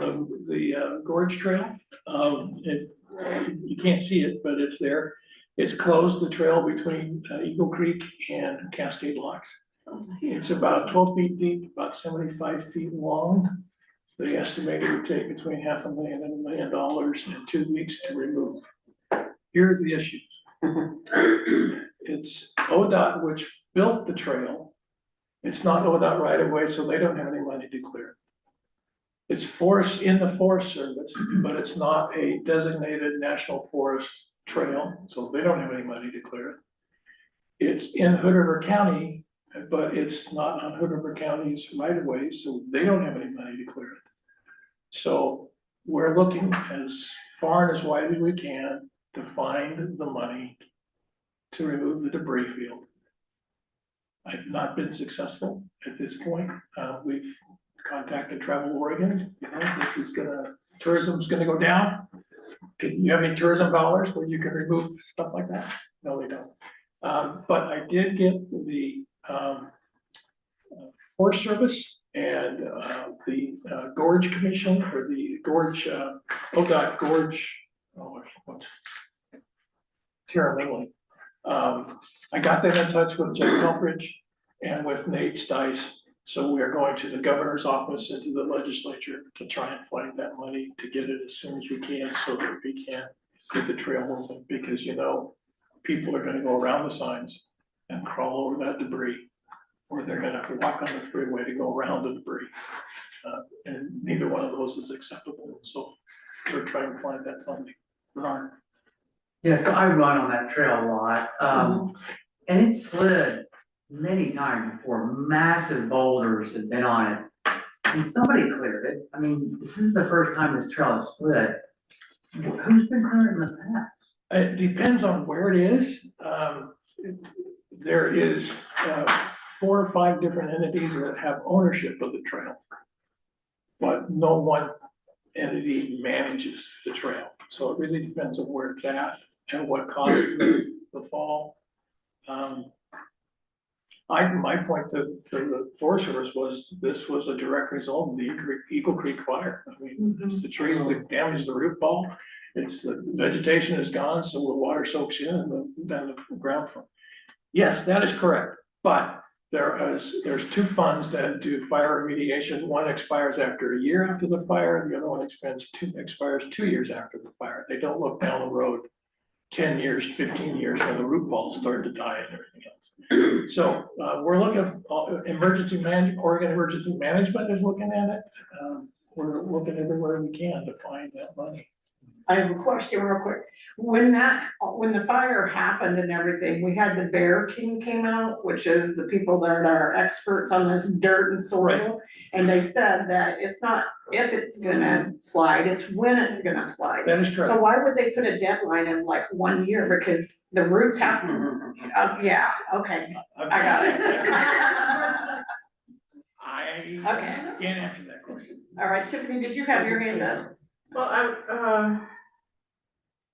the Gorge Trail. You can't see it, but it's there. It's closed, the trail between Eagle Creek and Cascade Locks. It's about 12 feet deep, about 75 feet long. They estimate it would take between $500,000 and $1 million in 2 weeks to remove. Here are the issues. It's ODOT which built the trail. It's not ODOT right of way, so they don't have any money to clear it. It's forest in the Forest Service, but it's not a designated national forest trail, so they don't have any money to clear it. It's in Hood River County, but it's not on Hood River County's right of way, so they don't have any money to clear it. So we're looking as far and as wide as we can to find the money to remove the debris field. I've not been successful at this point. We've contacted Travel Oregon, this is tourism's gonna go down. Do you have any tourism dollars where you can remove stuff like that? No, they don't. But I did get the Forest Service and the Gorge Commission, or the Gorge, ODOT Gorge, what's Tara Lindley. I got them in touch with Jeff Selfridge and with Nate Stice. So we are going to the governor's office and to the legislature to try and find that money to get it as soon as we can, so that we can get the trail moving, because people are gonna go around the signs and crawl over that debris, or they're gonna have to walk on the freeway to go around the debris. And neither one of those is acceptable, so we're trying to find that funding. Bernard? Yeah, so I run on that trail a lot, and it slid many times before. Massive boulders had been on it, and somebody cleared it. I mean, this is the first time this trail has slid. Who's been clearing in the past? It depends on where it is. There is 4 or 5 different entities that have ownership of the trail, but no one entity manages the trail. So it really depends on where it's at and what caused the fall. My point to the Forest Service was, this was a direct result of the Eagle Creek fire. I mean, it's the trees that damaged the root ball. It's the vegetation is gone, so the water soaks in and the ground from. Yes, that is correct, but there's 2 funds that do fire remediation. One expires after a year after the fire, the other one expires 2 years after the fire. They don't look down the road 10 years, 15 years when the root balls start to die and everything else. So we're looking at emergency management. Oregon Emergency Management is looking at it. We're looking everywhere we can to find that money. I have a question real quick. When the fire happened and everything, we had the Bear team came out, which is the people that are experts on this dirt and soil. And they said that it's not if it's gonna slide, it's when it's gonna slide. That is correct. So why would they put a deadline of like 1 year? Because the roots have to, yeah, okay, I got it. I can't answer that question. All right, Tiffany, did you have your hand up? Well,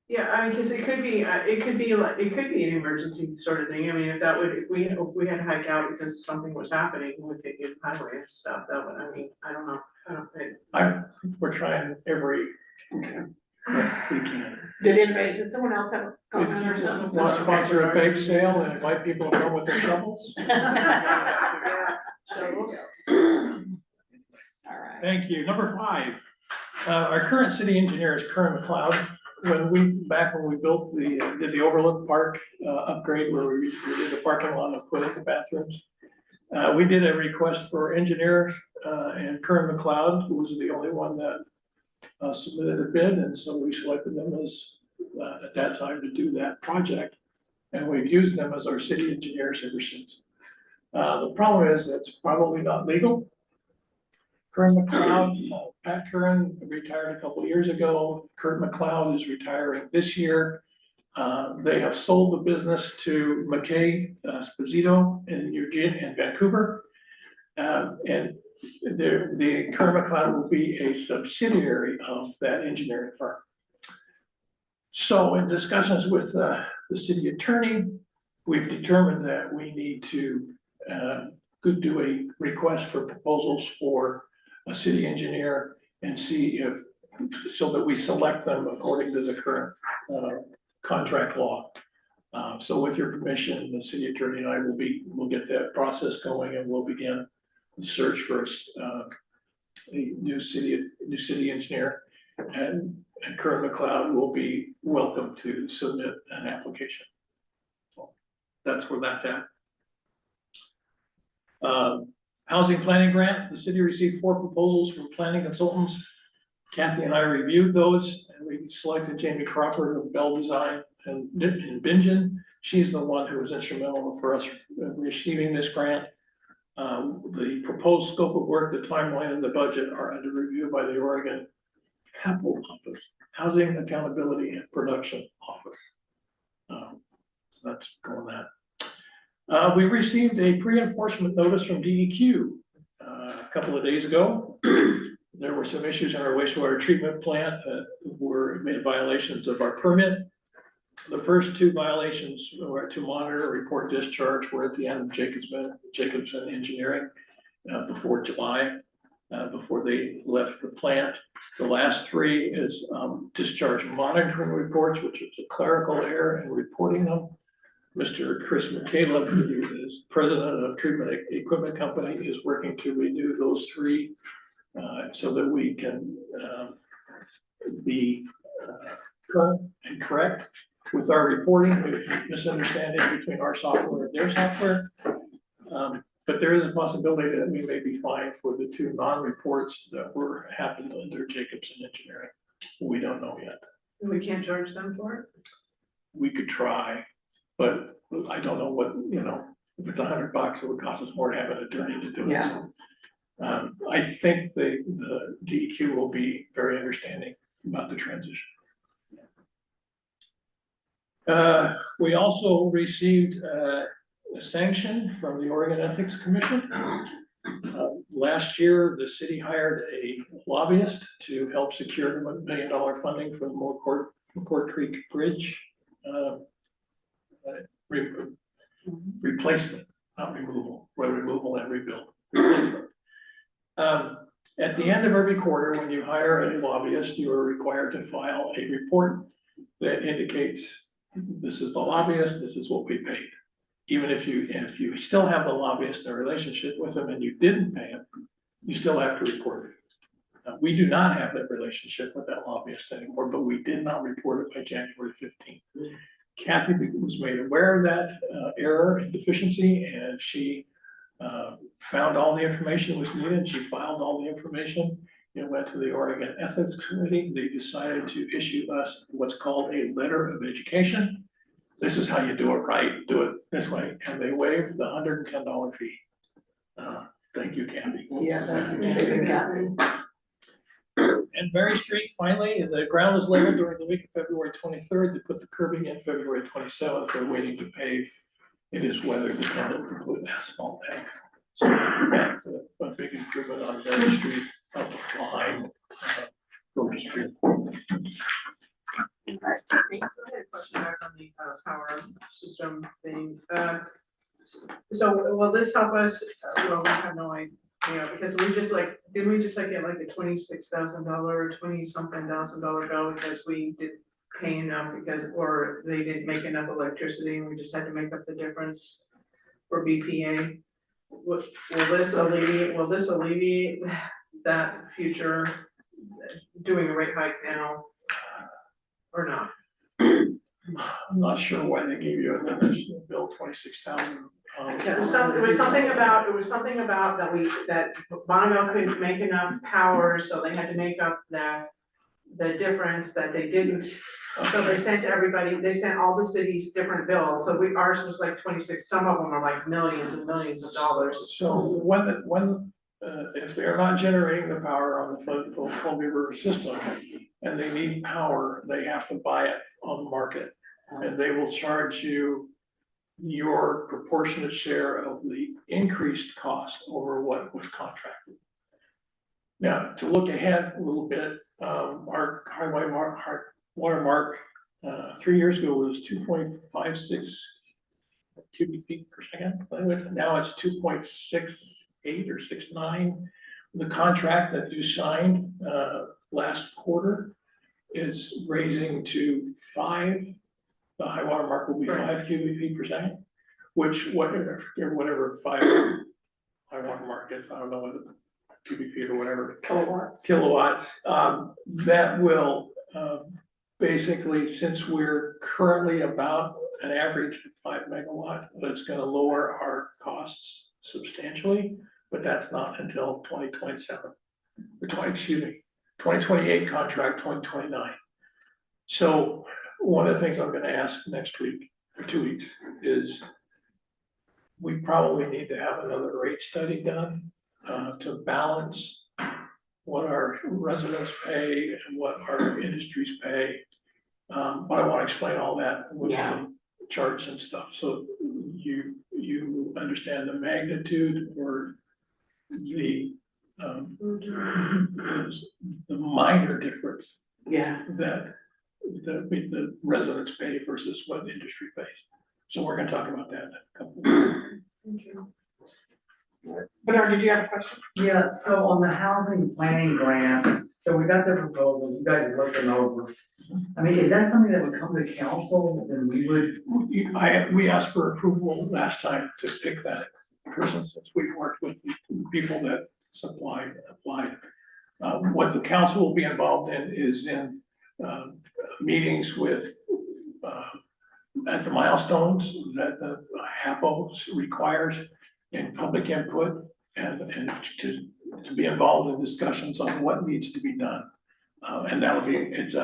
yeah, I mean, cause it could be an emergency sort of thing. I mean, if we had to hike out because something was happening with the highway and stuff, that would, I mean, I don't know. I don't think. We're trying every we can. Did someone else have a comment or something? Want to sponsor a bake sale and invite people to come with their shovels? Yeah, shovels. All right. Thank you. Number 5, our current city engineer is Kern McLeod. When we built did the Overlook Park upgrade where we did the parking lot and put in the bathrooms, we did a request for engineers, and Kern McLeod, who was the only one that submitted a bid, and so we selected them as at that time to do that project, and we've used them as our city engineers ever since. The problem is it's probably not legal. Kern McLeod, Pat Kern retired a couple years ago. Kurt McLeod is retiring this year. They have sold the business to McKay Esposito in Eugene and Vancouver. And the Kern McLeod will be a subsidiary of that engineering firm. So in discussions with the city attorney, we've determined that we need to do a request for proposals for a city engineer and see if, so that we select them according to the current contract law. So with your permission, the city attorney and I will get that process going, and we'll begin the search for a new city engineer. And Kurt McLeod will be welcome to submit an application. So that's where that's at. Housing planning grant, the city received 4 proposals from planning consultants. Kathy and I reviewed those, and we selected Jamie Crawford of Bell Design and Bingen. She's the one who was instrumental for us receiving this grant. The proposed scope of work, the timeline, and the budget are under review by the Oregon Capital Office, Housing Accountability and Production Office. So that's going that. We received a pre-enforcement notice from DEQ a couple of days ago. There were some issues in our wastewater treatment plant that were made violations of our permit. The first 2 violations were to monitor, report discharge, were at the end of Jacobson Engineering before July, before they left the plant. The last 3 is discharge monitoring reports, which is a clerical error in reporting them. Mr. Chris McCaleb, who is president of Treatment Equipment Company, is working to renew those 3 so that we can be current and correct with our reporting. There's a misunderstanding between our software and their software. But there is a possibility that we may be fined for the 2 non-reports that were happened under Jacobson Engineering. We don't know yet. We can't charge them for it? We could try, but I don't know what, if it's $100, it would cost us more to have an attorney to do it. Yeah. I think the DEQ will be very understanding about the transition. We also received a sanction from the Oregon Ethics Commission. Last year, the city hired a lobbyist to help secure the $1 million funding for the McCourt Creek Bridge replacement, not removal, road removal and rebuild. Replacement. At the end of every quarter, when you hire a lobbyist, you are required to file a report that indicates this is the lobbyist, this is what we paid. Even if you still have the lobbyist in a relationship with them and you didn't pay him, you still have to report it. We do not have that relationship with that lobbyist anymore, but we did not report it by January 15th. Kathy was made aware of that error and deficiency, and she found all the information that was needed. She filed all the information. It went to the Oregon Ethics Committee. They decided to issue us what's called a letter of education. This is how you do it right, do it this way. And they waived the $110 fee. Thank you, Kathy. Yes, thank you, Kathy. And Berry Street, finally, the ground was leveled during the week of February 23rd. They put the curbing in February 27th. They're waiting to pave. It is weather dependent to put asphalt down. So that's a big improvement on Berry Street up behind Road Street. I had a question back on the power system thing. So will this help us? Well, we have no idea, because we just didn't we just get like a $26,000, $20-something thousand bill because we didn't pay enough or they didn't make enough electricity and we just had to make up the difference for BPA? Will this alleviate that future doing a rate hike now or not? I'm not sure why they gave you an additional bill, 26,000. It was something about that Bonneville couldn't make enough power, so they had to make up the difference that they didn't. So they sent all the cities different bills, so ours was like 26, some of them are like millions and millions of dollars. So when if they're not generating the power on the Columbia River system and they need power, they have to buy it on the market. And they will charge you your proportionate share of the increased cost over what was contracted. Now, to look ahead a little bit, our watermark 3 years ago was 2.56 cubic feet per second. Now it's 2.68 or 69. The contract that you signed last quarter is raising to 5. The high water mark will be 5 cubic feet per second, which whatever 5 high water mark is, I don't know what the cubic feet or whatever. Kilowatts, that will, basically, since we're currently about an average of 5 megawatt, that's gonna lower our costs substantially, but that's not until 2027. Or 2028 contract, 2029. So one of the things I'm gonna ask next week, or 2 weeks, is we probably need to have another rate study done to balance what our residents pay and what our industries pay. But I wanna explain all that with some charts and stuff, so you understand the magnitude or the minor difference that the residents pay versus what the industry pays. So we're gonna talk about that in a couple of weeks. Bernard, did you have a question? Yeah, so on the housing planning grant, so we got the proposals, you guys have looked them over. I mean, is that something that would come to council and we would? We asked for approval last time to pick that person, since we've worked with the people that applied. What the council will be involved in is in meetings with at the milestones that the HAPO requires, and public input, and to be involved in discussions on what needs to be done. And that'll be, it's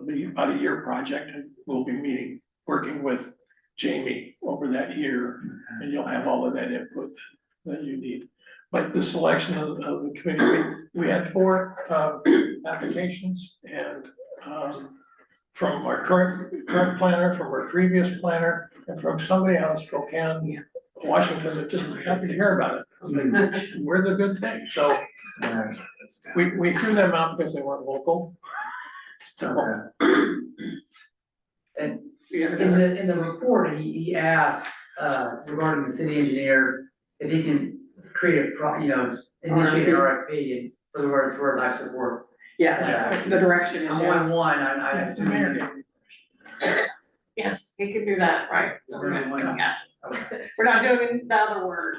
be about a year project, and we'll be working with Jamie over that year, and you'll have all of that input that you need. But the selection of the committee, we had 4 applications, and from our current planner, from our previous planner, and from somebody out of Spokane, Washington, that just happened to hear about it. I was like, we're the good thing, so we threw them out because they weren't local. So. And in the report, he asked, regarding the city engineer, if he can create initiate an RFP, and for the word it's worth, I support. The direction is I'm yes. on one, I assume. Yes, he can do that, right? Okay. We're not doing the other word.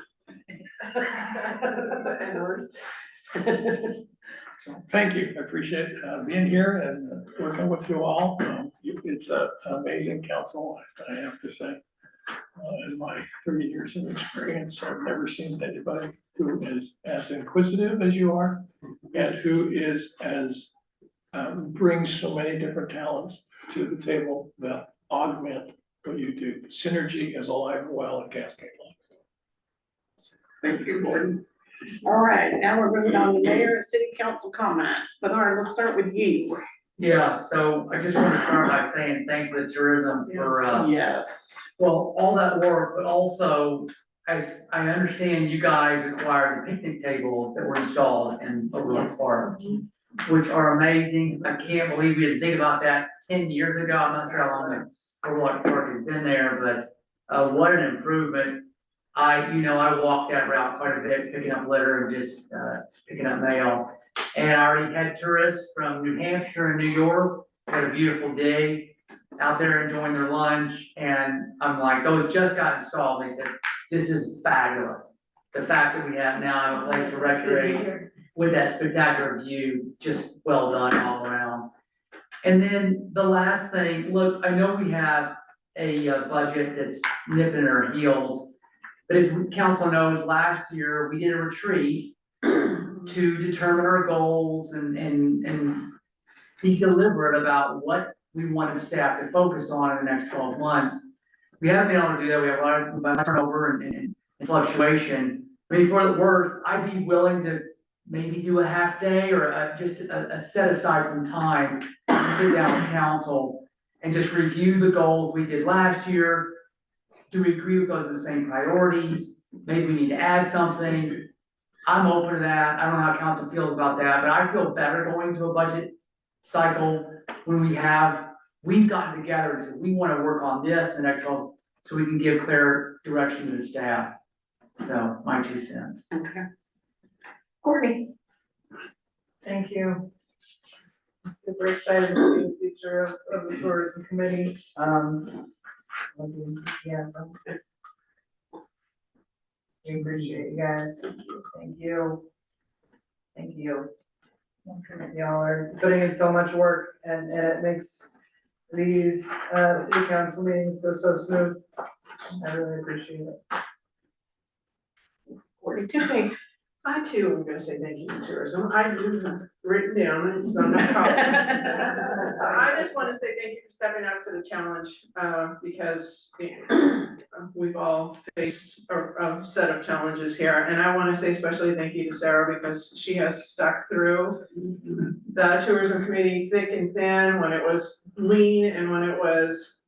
So thank you, I appreciate being here and working with you all. It's an amazing council, I have to say. In my 30 years of experience, I've never seen anybody who is as inquisitive as you are, and who is as brings so many different talents to the table that augment what you do. Synergy is alive and well at Cascade. Thank you, Gordon. All right, now we're moving on to mayor and city council comments. Bernard, let's start with you. Yeah, so I just want to start by saying thanks to the tourism for, Yes. well, all that work, but also I understand you guys acquired the picnic tables that were installed in Overlook Park, which are amazing. I can't believe we didn't think about that 10 years ago. I'm not sure how long the Overlook Park has been there, but what an improvement. I walked that route quite a bit, picking up litter and just picking up mail. And I already had tourists from New Hampshire and New York, had a beautiful day out there enjoying their lunch. And I'm like, those just got installed. They said, this is fabulous. The fact that we have now a place to recreate with that spectacular view, just well done all around. And then the last thing, look, I know we have a budget that's nipping at our heels. But as council knows, last year we did a retreat to determine our goals and be deliberate about what we wanted staff to focus on in the next 12 months. We haven't been able to do that. We have a lot of turnover and fluctuation. I mean, for the worst, I'd be willing to maybe do a half day or just a set aside some time to sit down with council and just review the goals we did last year. Do we agree with those as the same priorities? Maybe we need to add something. I'm open to that. I don't know how council feels about that, but I feel better going to a budget cycle when we've gotten together and said, we wanna work on this the next 12, so we can give clear direction to the staff. So, my 2 cents. Okay. Courtney? Thank you. Super excited to see the future of the tourism committee. Love the enthusiasm. We appreciate you guys. Thank you. Thank you. Y'all are putting in so much work and it makes these city council meetings go so smooth. I really appreciate it. Courtney, 2 things. I too am gonna say thank you to tourism. I lose it written down, it's not my copy. So I just wanna say thank you for stepping up to the challenge, because we've all faced a set of challenges here. And I wanna say especially thank you to Sarah, because she has stuck through the tourism committee thick and thin, when it was lean and when it was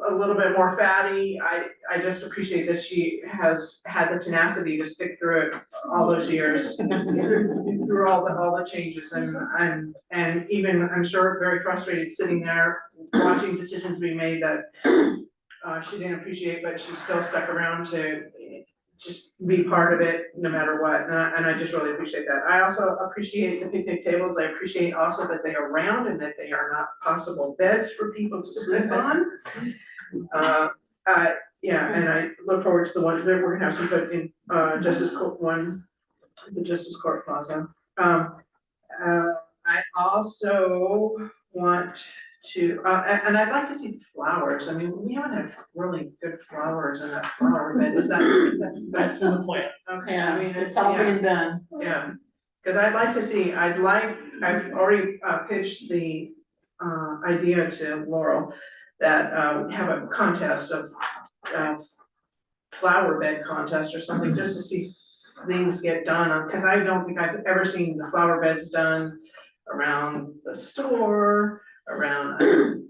a little bit more fatty. I just appreciate that she has had the tenacity to stick through it all those years. Through all the changes and even, I'm sure, very frustrated sitting there watching decisions being made that she didn't appreciate, but she still stuck around to just be part of it no matter what, and I just really appreciate that. I also appreciate the picnic tables. I appreciate also that they are round and that they are not possible beds for people to sleep on. Yeah, and I look forward to the one that we're gonna have some put in Justice Court one, the Justice Court Plaza. I also want to, and I'd like to see flowers. I mean, we haven't had really good flowers in that flower bed. That's That's in the plan. okay, Yeah, I mean, it's all yeah. being done. Yeah, cause I'd like to see, I've already pitched the idea to Laurel that we have a contest of flower bed contest or something, just to see things get done, cause I don't think I've ever seen the flower beds done around the store, around the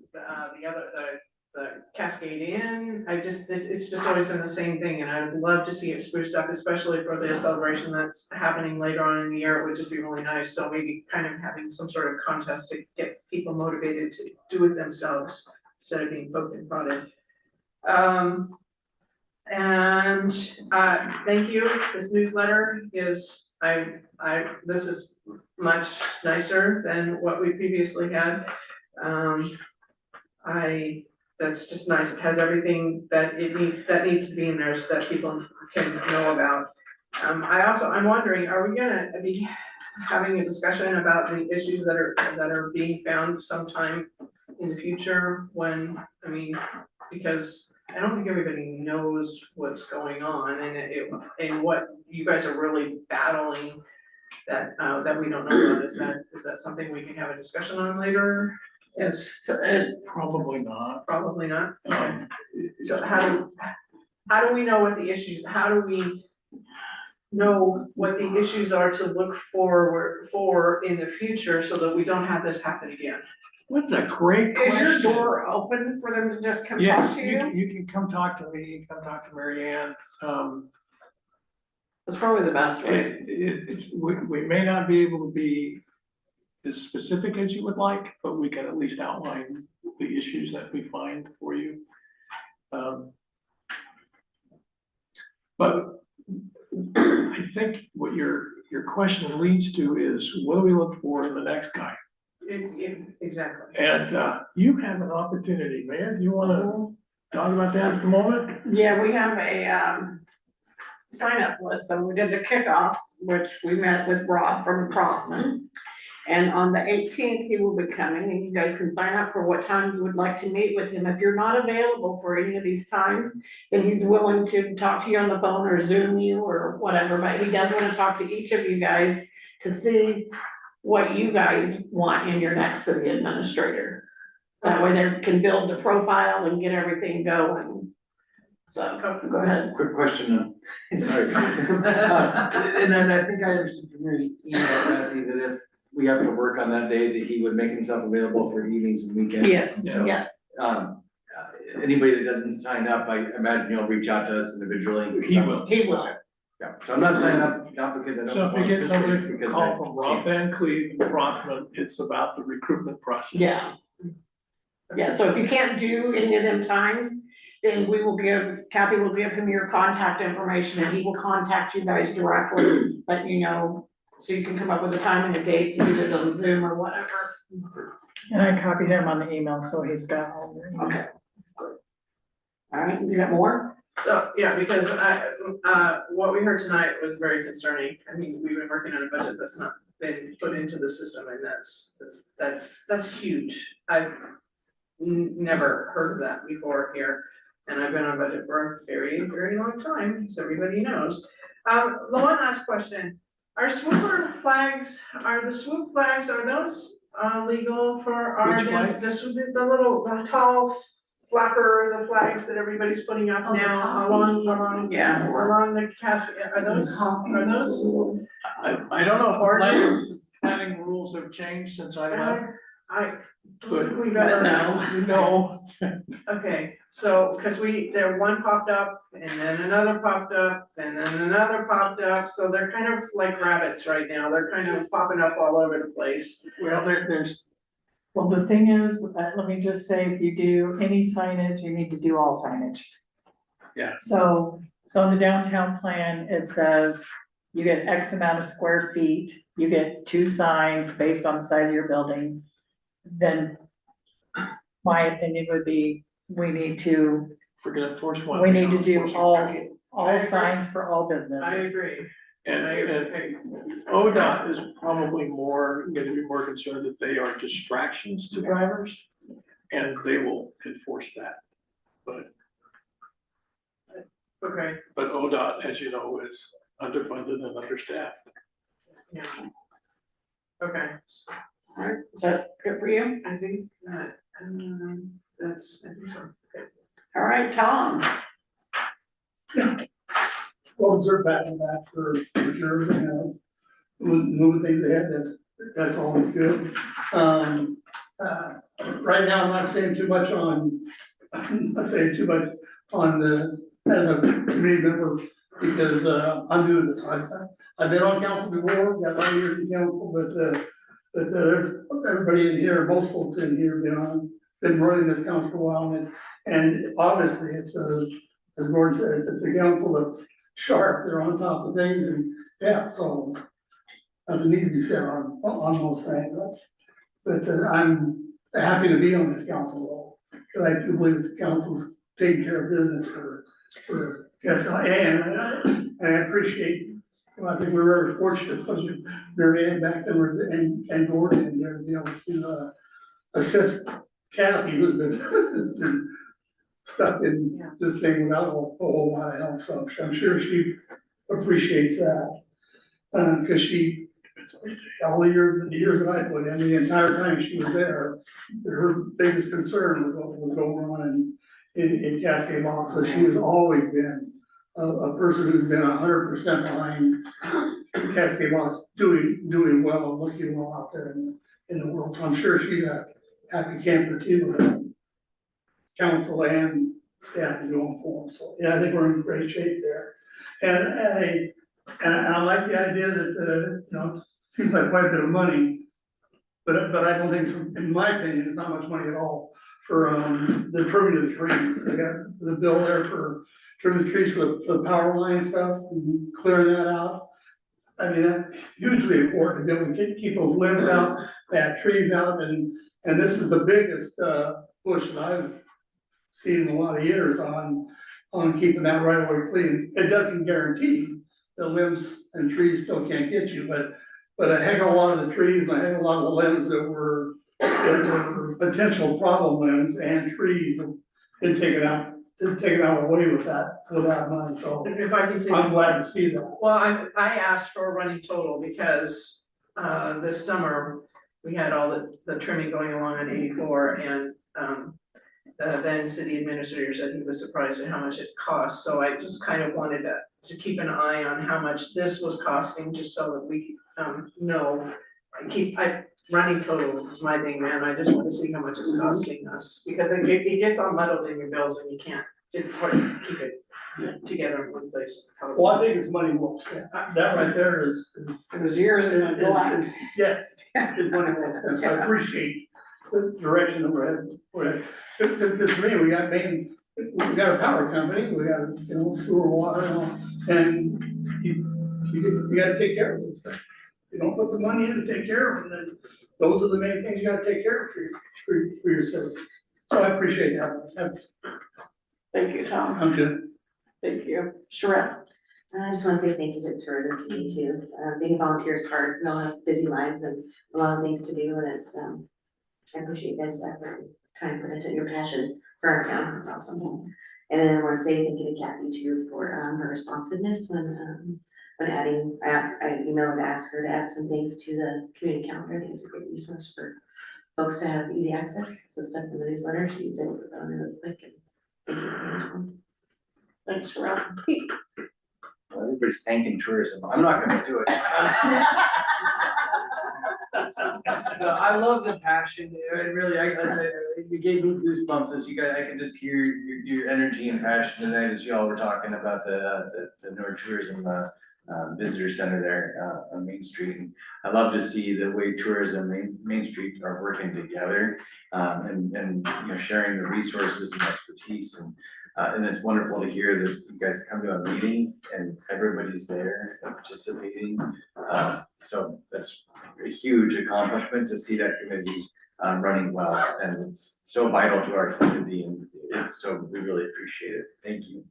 Cascade Inn. It's just always been the same thing, and I'd love to see it spruced up, especially for the celebration that's happening later on in the year. It would just be really nice, so maybe kind of having some sort of contest to get people motivated to do it themselves instead of being poked and prodded. And thank you. This newsletter is, this is much nicer than what we previously had. That's just nice. It has everything that needs to be in there so that people can know about. I'm wondering, are we gonna be having a discussion about the issues that are being found sometime in the future because I don't think everybody knows what's going on and what you guys are really battling that we don't know about. Is that something we can have a discussion on later? It's Probably not. Probably not. Okay. So how do we know what the issues, how do we know what the issues are to look forward for in the future so that we don't have this happen again? That's a great Is question. your door open for them to just come talk Yes, to you? you can come talk to me, come talk to Mary Ann. That's probably the best way. We may not be able to be as specific as you would like, but we can at least outline the issues that we find for you. But I think what your question leads to is, what do we look for in the next guy? Exactly. And you have an opportunity, man. Do you wanna talk about that at the moment? Yeah, we have a sign up list, so we did the kickoff, which we met with Rob from Promptman. And on the 18th, he will be coming, and you guys can sign up for what time you would like to meet with him. If you're not available for any of these times, then he's willing to talk to you on the phone or Zoom you or whatever, but he does want to talk to each of you guys to see what you guys want in your next city administrator. That way they can build the profile and get everything going. So, go ahead. Quick question, sorry. And then I think I understood from your email, Kathy, that if we have to work on that day, that he would make himself available for evenings and weekends. Yes, So, yeah, anybody that doesn't sign up, I imagine he'll reach out to us individually. He will. he will. Yeah, so I'm not signing up, not because I don't. So if you want get to somebody participate, from because call I from Rob can't. Van Cleve and Rothman, it's about the recruitment process. Yeah. Yeah, so if you can't do any of them times, then Kathy will give him your contact information and he will contact you guys directly, let you know, so you can come up with a time and a date to do it on Zoom or whatever. And I copied him on the email, so he's got all the email. Okay. All right, you got more? So, yeah, because what we heard tonight was very concerning. I mean, we've been working on a budget that's not been put into the system, and that's huge. I've never heard of that before here, and I've been on budget for a very, very long time, so everybody knows. The one last question, are the swoop flags, are those legal for our, Which flag? the tall flapper, the flags that everybody's putting up Oh, the now coffee. along Yeah. along the Cascade, are those? I don't know if the Ordinance. planning rules have changed since I left. I don't But- think we've But ever. no. No, Okay, so, cause one popped up, and then another popped up, and then another popped up, so they're kind of like rabbits right now, they're kind of popping up all over the place. well, there's, Well, the thing is, let me just say, if you do any signage, you need to do all signage. Yeah. So in the downtown plan, it says you get X amount of square feet, you get 2 signs based on the size of your building. Then my opinion would be, we need to do all signs for all I businesses. agree. and ODOT is probably gonna be more concerned that they are distractions to drivers. And they will enforce that. Okay, But ODOT, as you know, is underfunded and understaffed. yeah. Okay, All right, is that good for you? I think that, I think so. Okay. All right, Tom. Well deserved back and back for reserves and moving things ahead, that's always good. Right now, I'm not saying too much on, as a committee member, because I'm doing this. I've been on council before, got a lot of years in council, but everybody in here, most folks in here been running this council for a while, and obviously it's as Gordon said, it's a council that's sharp, they're on top of things, and yeah, so nothing needs to be said on those things. But I'm happy to be on this council, because I do believe the council's taking care of business for Cascade, and I appreciate, I think we're very fortunate, especially Mary Ann back there and Gordon in there to be able to assist Kathy, who's been stuck in this thing without a whole lot of help, so I'm sure she appreciates that. Cause she, all the years that I put in, the entire time she was there, her biggest concern was what was going on in Cascade Box, so she has always been a person who's been 100% behind Cascade Box, doing well, looking well out there in the world, so I'm sure she's a happy camper too, with council and staff is going for them, so, yeah, I think we're in great shape there. And I like the idea that, it seems like quite a bit of money, but I don't think, in my opinion, it's not much money at all for, the trimming of the trees. They got the bill there for trimming the trees for the power line stuff, and clearing that out. I mean, that's hugely important to be able to keep those limbs out, that trees out, and this is the biggest, push that I've seen in a lot of years on keeping that right of way clean. It doesn't guarantee the limbs and trees still can't get you, but a heck of a lot of the trees and a heck of a lot of the limbs that were potential problem limbs and trees have been taken out away with that money, so If I can say. I'm glad to see that. Well, I asked for a running total because, this summer, we had all the trimming going along on 84 and then city administrator said he was surprised at how much it cost, so I just kind of wanted to keep an eye on how much this was costing, just so that we, know. Running totals is my thing, man, I just want to see how much it's costing us, because it gets all muddled in your bills and you can't, it's hard to keep it together in one place. Well, I think it's money well spent. That right there is. It was years in black. Yes, it's money well spent. So I appreciate the direction that we're heading. Because for me, we got a power company, we got, sewer, water, and you gotta take care of those things. You don't put the money in to take care of them, then those are the main things you gotta take care of for your citizens. So I appreciate that. That's, Thank you, Tom. I'm good. Thank you. Sherelle? I just wanna say thank you to the tourism committee too. Being a volunteer is hard, we all have busy lives and a lot of things to do, and it's, I appreciate you guys' effort, time put into your passion for our town, it's awesome. And then I wanna say thank you to Kathy too for, her responsiveness when adding, I emailed to ask her to add some things to the community calendar. I think it's a great resource for folks to have easy access, so stuff in the newsletter, she was able to put on really quick, and thank you for your response. Thanks, Sherelle. Well, everybody's thanking tourism, I'm not gonna do it. No, I love the passion, and really, you gave me goosebumps as you guys, I could just hear your energy and passion tonight as y'all were talking about the North Tourism, visitor center there, on Main Street. And I love to see the way tourism, Main Street are working together, and sharing the resources and expertise, and it's wonderful to hear that you guys come to a meeting and everybody's there and participating. So that's a huge accomplishment to see that committee running well, and it's so vital to our community, and so we really appreciate it. Thank you.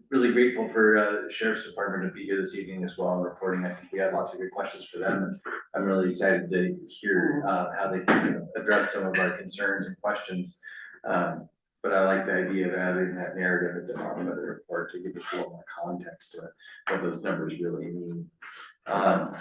Really grateful for the Sheriff's Department to be here this evening as well and reporting. I think we had lots of good questions for them, and I'm really excited to hear how they can address some of our concerns and questions. But I like the idea of having that narrative at the bottom of the report to give us a little more context to what those numbers really mean. I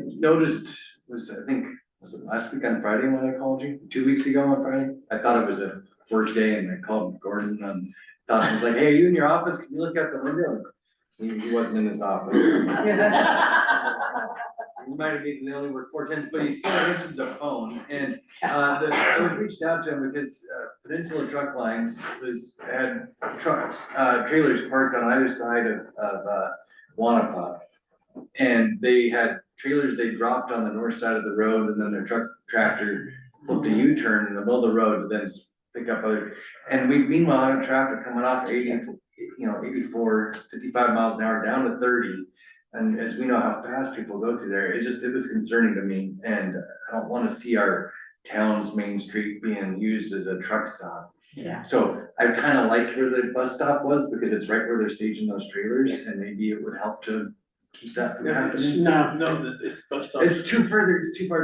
noticed, I think, was it last week on Friday when I called you? 2 weeks ago on Friday? I thought it was a work day, and I called Gordon and thought, I was like, hey, are you in your office? Can you look out the window? He wasn't in his office. He might have been the only work 410s, but he still answered the phone. And I was reached out to him because Peninsula Truck Lines had trucks, trailers parked on either side of Wanapa. And they had trailers they dropped on the north side of the road, and then their tractor flipped a U-turn in the middle of the road to then pick up other. And we meanwhile had traffic coming off 84, 55 miles an hour down to 30. And as we know how fast people go through there, it was concerning to me, and I don't wanna see our town's Main Street being used as a truck stop. Yeah. So I kinda liked where the bus stop was, because it's right where they're staging those trailers, and maybe it would help to keep that from happening. No, it's bus stop. It's too far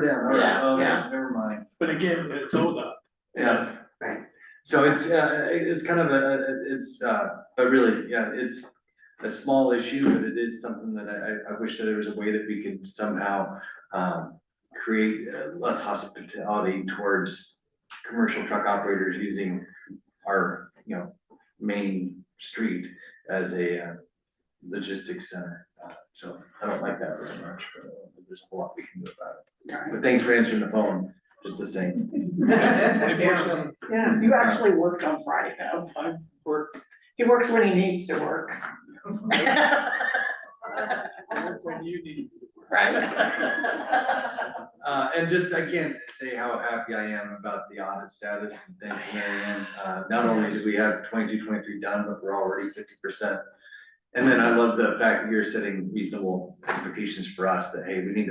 down, all right, Yeah, oh, yeah. never mind. But again, it's ODOT. Yeah. Right. So it's kind of but really, yeah, it's a small issue, but it is something that I wish that there was a way that we could somehow create less hospitality towards commercial truck operators using our, main street as a logistics center. So I don't like that very much, but there's a lot we can do about it. But thanks for answering the phone, just the same. Yeah, you actually worked on Friday though. I work He works when he needs to work. when you need. Right? And just, I can't say how happy I am about the audit status, and thank you, Mary Ann. Not only did we have 22-23 done, but we're already 50%. And then I love the fact that you're setting reasonable expectations for us that, hey, we need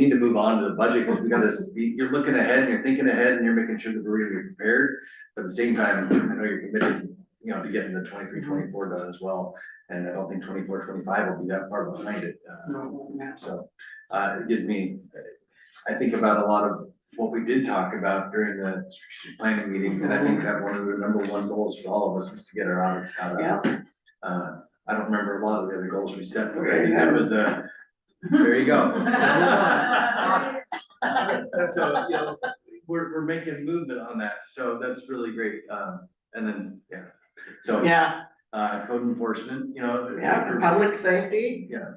to move on to the budget, because we gotta you're looking ahead and you're thinking ahead and you're making sure that we're gonna be prepared. But at the same time, I know you're committed, to getting the 23-24 done as well. And I don't think 24-25 will be that far behind it. So it gives me, I think about a lot of what we did talk about during the strategic planning meeting. And I think that one of the number one goals for all of us was to get our audits caught up. I don't remember a lot of the other goals we set, but I think that was there you go. So, we're making movement on that, so that's really great, and then, yeah. So, Yeah, code enforcement, you know. yeah, public safety. Yeah.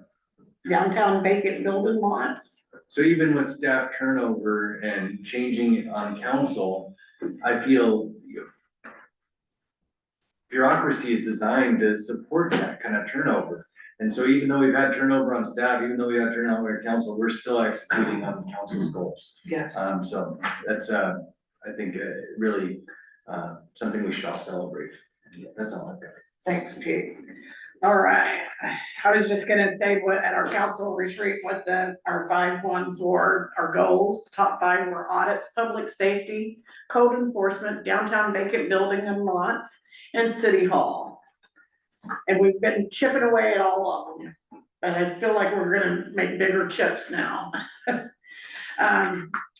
Downtown vacant building lots. So even with staff turnover and changing on council, I feel bureaucracy is designed to support that kind of turnover. And so even though we've had turnover on staff, even though we had turnover at council, we're still executing on the council's goals. Yes. So that's, I think, really, something we should all celebrate. That's all I've got. Thanks, Pete. All right, I was just gonna say what at our council retreat, what our 5 ones were, our goals, top 5 were audits, public safety, code enforcement, downtown vacant building and lots, and city hall. And we've been chipping away at all of them, but I feel like we're gonna make bigger chips now.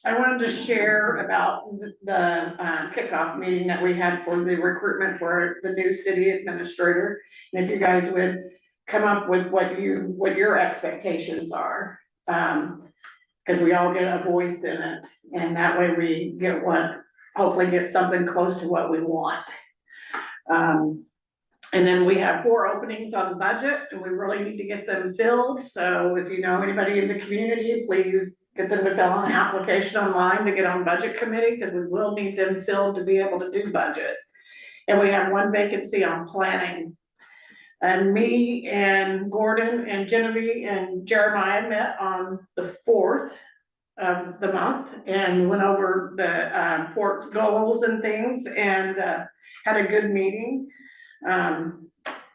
I wanted to share about the kickoff meeting that we had for the recruitment for the new city administrator. And if you guys would come up with what your expectations are. Cause we all get a voice in it, and that way we hopefully get something close to what we want. And then we have 4 openings on the budget, and we really need to get them filled, so if you know anybody in the community, please get them to fill out an application online to get on budget committee, because we will need them filled to be able to do budget. And we have 1 vacancy on planning. And me and Gordon and Genevieve and Jeremiah met on the 4th of the month and went over the port's goals and things, and had a good meeting. And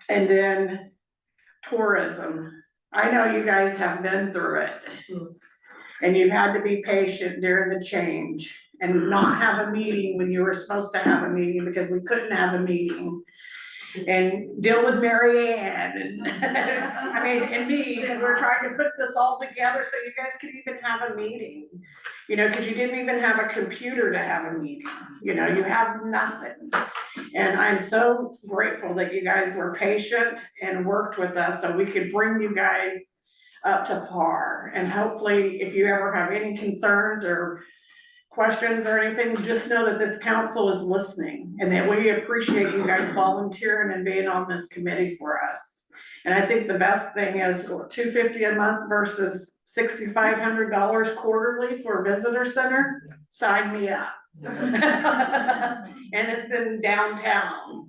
then tourism. I know you guys have been through it. And you've had to be patient during the change and not have a meeting when you were supposed to have a meeting because we couldn't have a meeting. And deal with Mary Ann and, I mean, and me, because we're trying to put this all together so you guys could even have a meeting. You know, because you didn't even have a computer to have a meeting, you know, you have nothing. And I'm so grateful that you guys were patient and worked with us so we could bring you guys up to par. And hopefully, if you ever have any concerns or questions or anything, just know that this council is listening and that we appreciate you guys volunteering and being on this committee for us. And I think the best thing is $250 a month versus $6,500 quarterly for a visitor center. Sign me up. And it's in downtown.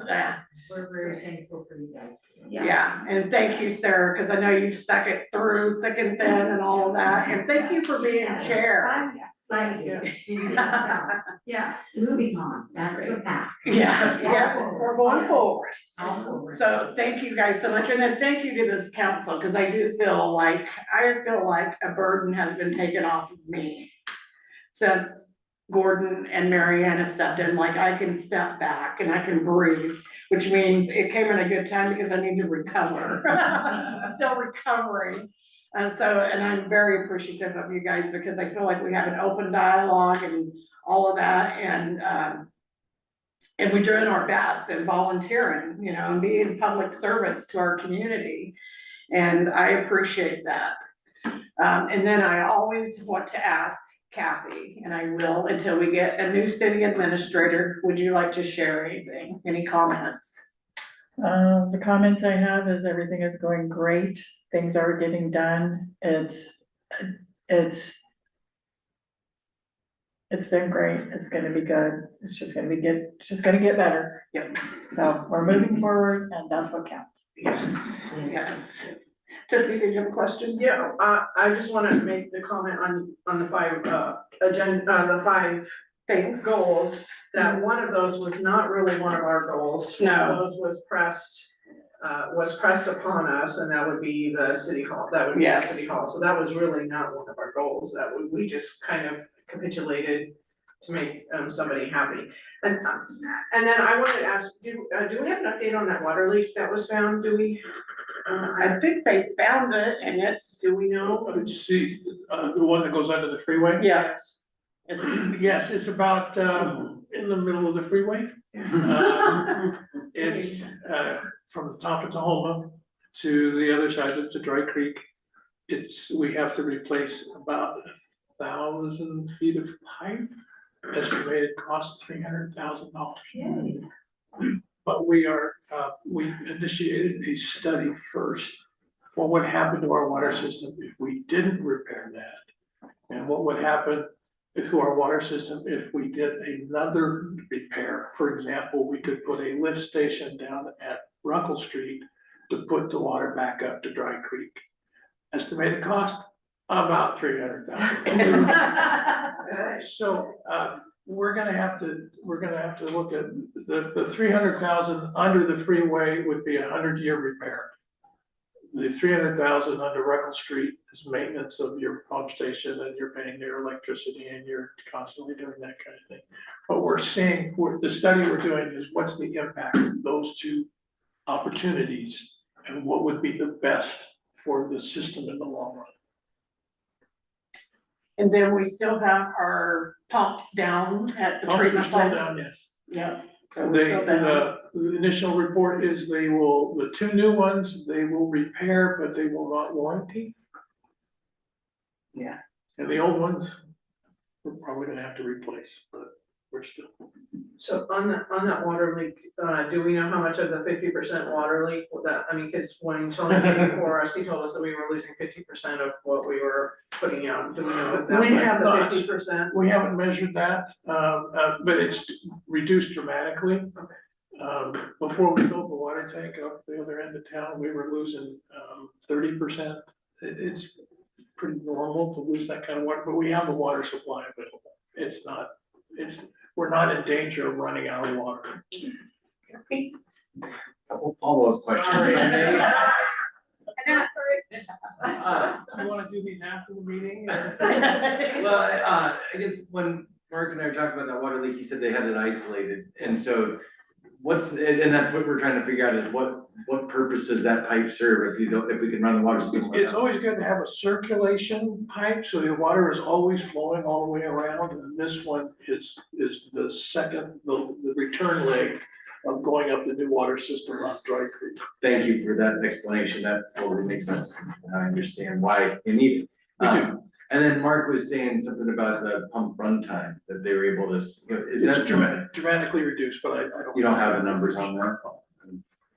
We're very thankful for you guys. Yeah, and thank you, Sarah, because I know you've stuck it through thick and thin and all of that, and thank you for being chair. Thank you. Yeah. Moving on, that's the path. Yeah, we're going forward. All forward. So thank you guys so much, and then thank you to this council, because I feel like a burden has been taken off of me since Gordon and Mary Ann have stepped in, like I can step back and I can breathe, which means it came in a good time because I need to recover. I'm still recovering. And I'm very appreciative of you guys because I feel like we have an open dialogue and all of that, and we're doing our best and volunteering, you know, and being public servants to our community. And I appreciate that. And then I always want to ask Kathy, and I will until we get a new city administrator, would you like to share anything, any comments? The comments I have is everything is going great, things are getting done, it's been great, it's gonna be good, it's just gonna be good, it's just gonna get better. Yep. So we're moving forward and that's what counts. Yes, yes. Tiffany, did you have a question? Yeah, I just wanna make the comment on the 5 the 5 Things. goals, that one of those was not really one of our goals. One of No. those was pressed upon us, and that would be the city hall, that would be the Yes. city hall, so that was really not one of our goals, we just kind of capitulated to make somebody happy. And then I wanted to ask, do we have an update on that water leak that was found, do we? I think they found it and Do we know? Let's see, the one that goes under the freeway? Yes. Yes, it's about, in the middle of the freeway. It's, from the top of Tahoma to the other side of the Dry Creek. We have to replace about 1,000 feet of pipe. estimated cost $300,000. But we initiated a study first. What would happen to our water system if we didn't repair that? And what would happen to our water system if we did another repair? For example, we could put a lift station down at Ruckle Street to put the water back up to Dry Creek. Estimated cost, about $300,000. So, we're gonna have to look at the 300,000 under the freeway would be a 100-year repair. The 300,000 under Ruckle Street is maintenance of your pump station, and you're paying their electricity and you're constantly doing that kind of thing. But we're seeing, the study we're doing is what's the impact of those two opportunities and what would be the best for the system in the long run. And then we still have our pumps down at the Pumps are treatment still plant. down, yes. Yeah. So we're still down. The initial report is the two new ones, they will repair, but they will not warranty. Yeah. And the old ones, we're probably gonna have to replace, but we're still. So on that water leak, do we know how much of the 50% water leak that, I mean, cause when Tony came before us, he told us that we were losing 50% of what we were putting out. Do we know if that We have not. was the 50%? We haven't measured that, but it's reduced dramatically. Before we built the water tank up the other end of town, we were losing 30%. It's pretty normal to lose that kind of water, but we have the water supply available. We're not in danger of running out of water. Couple follow-up questions. if I may. You wanna do these after the meeting? Well, I guess when Mark and I were talking about that water leak, he said they had it isolated, and so and that's what we're trying to figure out is what purpose does that pipe serve if we can run the water system? It's always good to have a circulation pipe, so the water is always flowing all the way around, and this one is the second, the return leg of going up the new water system on Dry Creek. Thank you for that explanation, that totally makes sense, I understand why you need it. We do. And then Mark was saying something about the pump runtime, that they were able to, is that true? Dramatically reduced, but I don't. You don't have the numbers on that?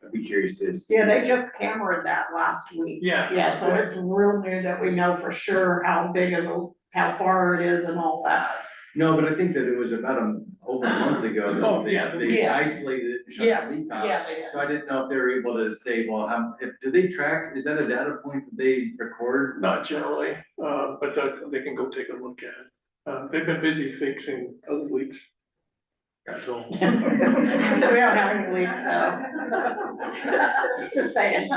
I'd be curious to see. Yeah, they just cameraed that last week. Yeah. Yeah, so it's real good that we know for sure how big how far it is and all that. No, but I think that it was about over a month ago Oh, that yeah. they Yeah. isolated it and shut Yes, the leak off. yeah, they did. So I didn't know if they were able to say, well, do they track, is that a data point that they record? Not generally, but they can go take a look at it. They've been busy fixing other leaks. So. We don't have any leaks, so. Just saying.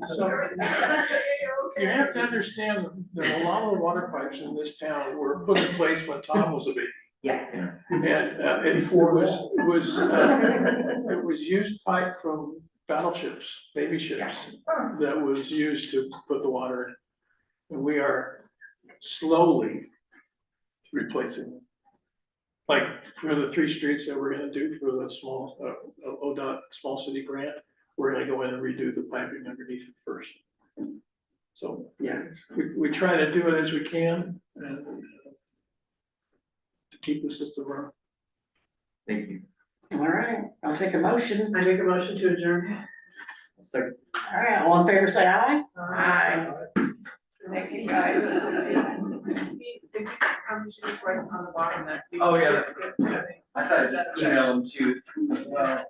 So you have to understand that a lot of the water pipes in this town were put in place when Tom was a baby. Yeah. And it was used pipe from battleships, baby ships, that was used to put the water in. And we are slowly replacing them. Like for the 3 streets that we're gonna do for the small, ODOT small city grant, we're gonna go in and redo the piping underneath it first. So, yeah, we try to do it as we can and to keep the system running. Thank you. All right, I'll take a motion. I make a motion to adjourn. Second. All right, all in favor, say aye. Aye. Thank you, guys. If you should just write on the bottom that. Oh, yeah, that's good. I thought I just emailed them too as well.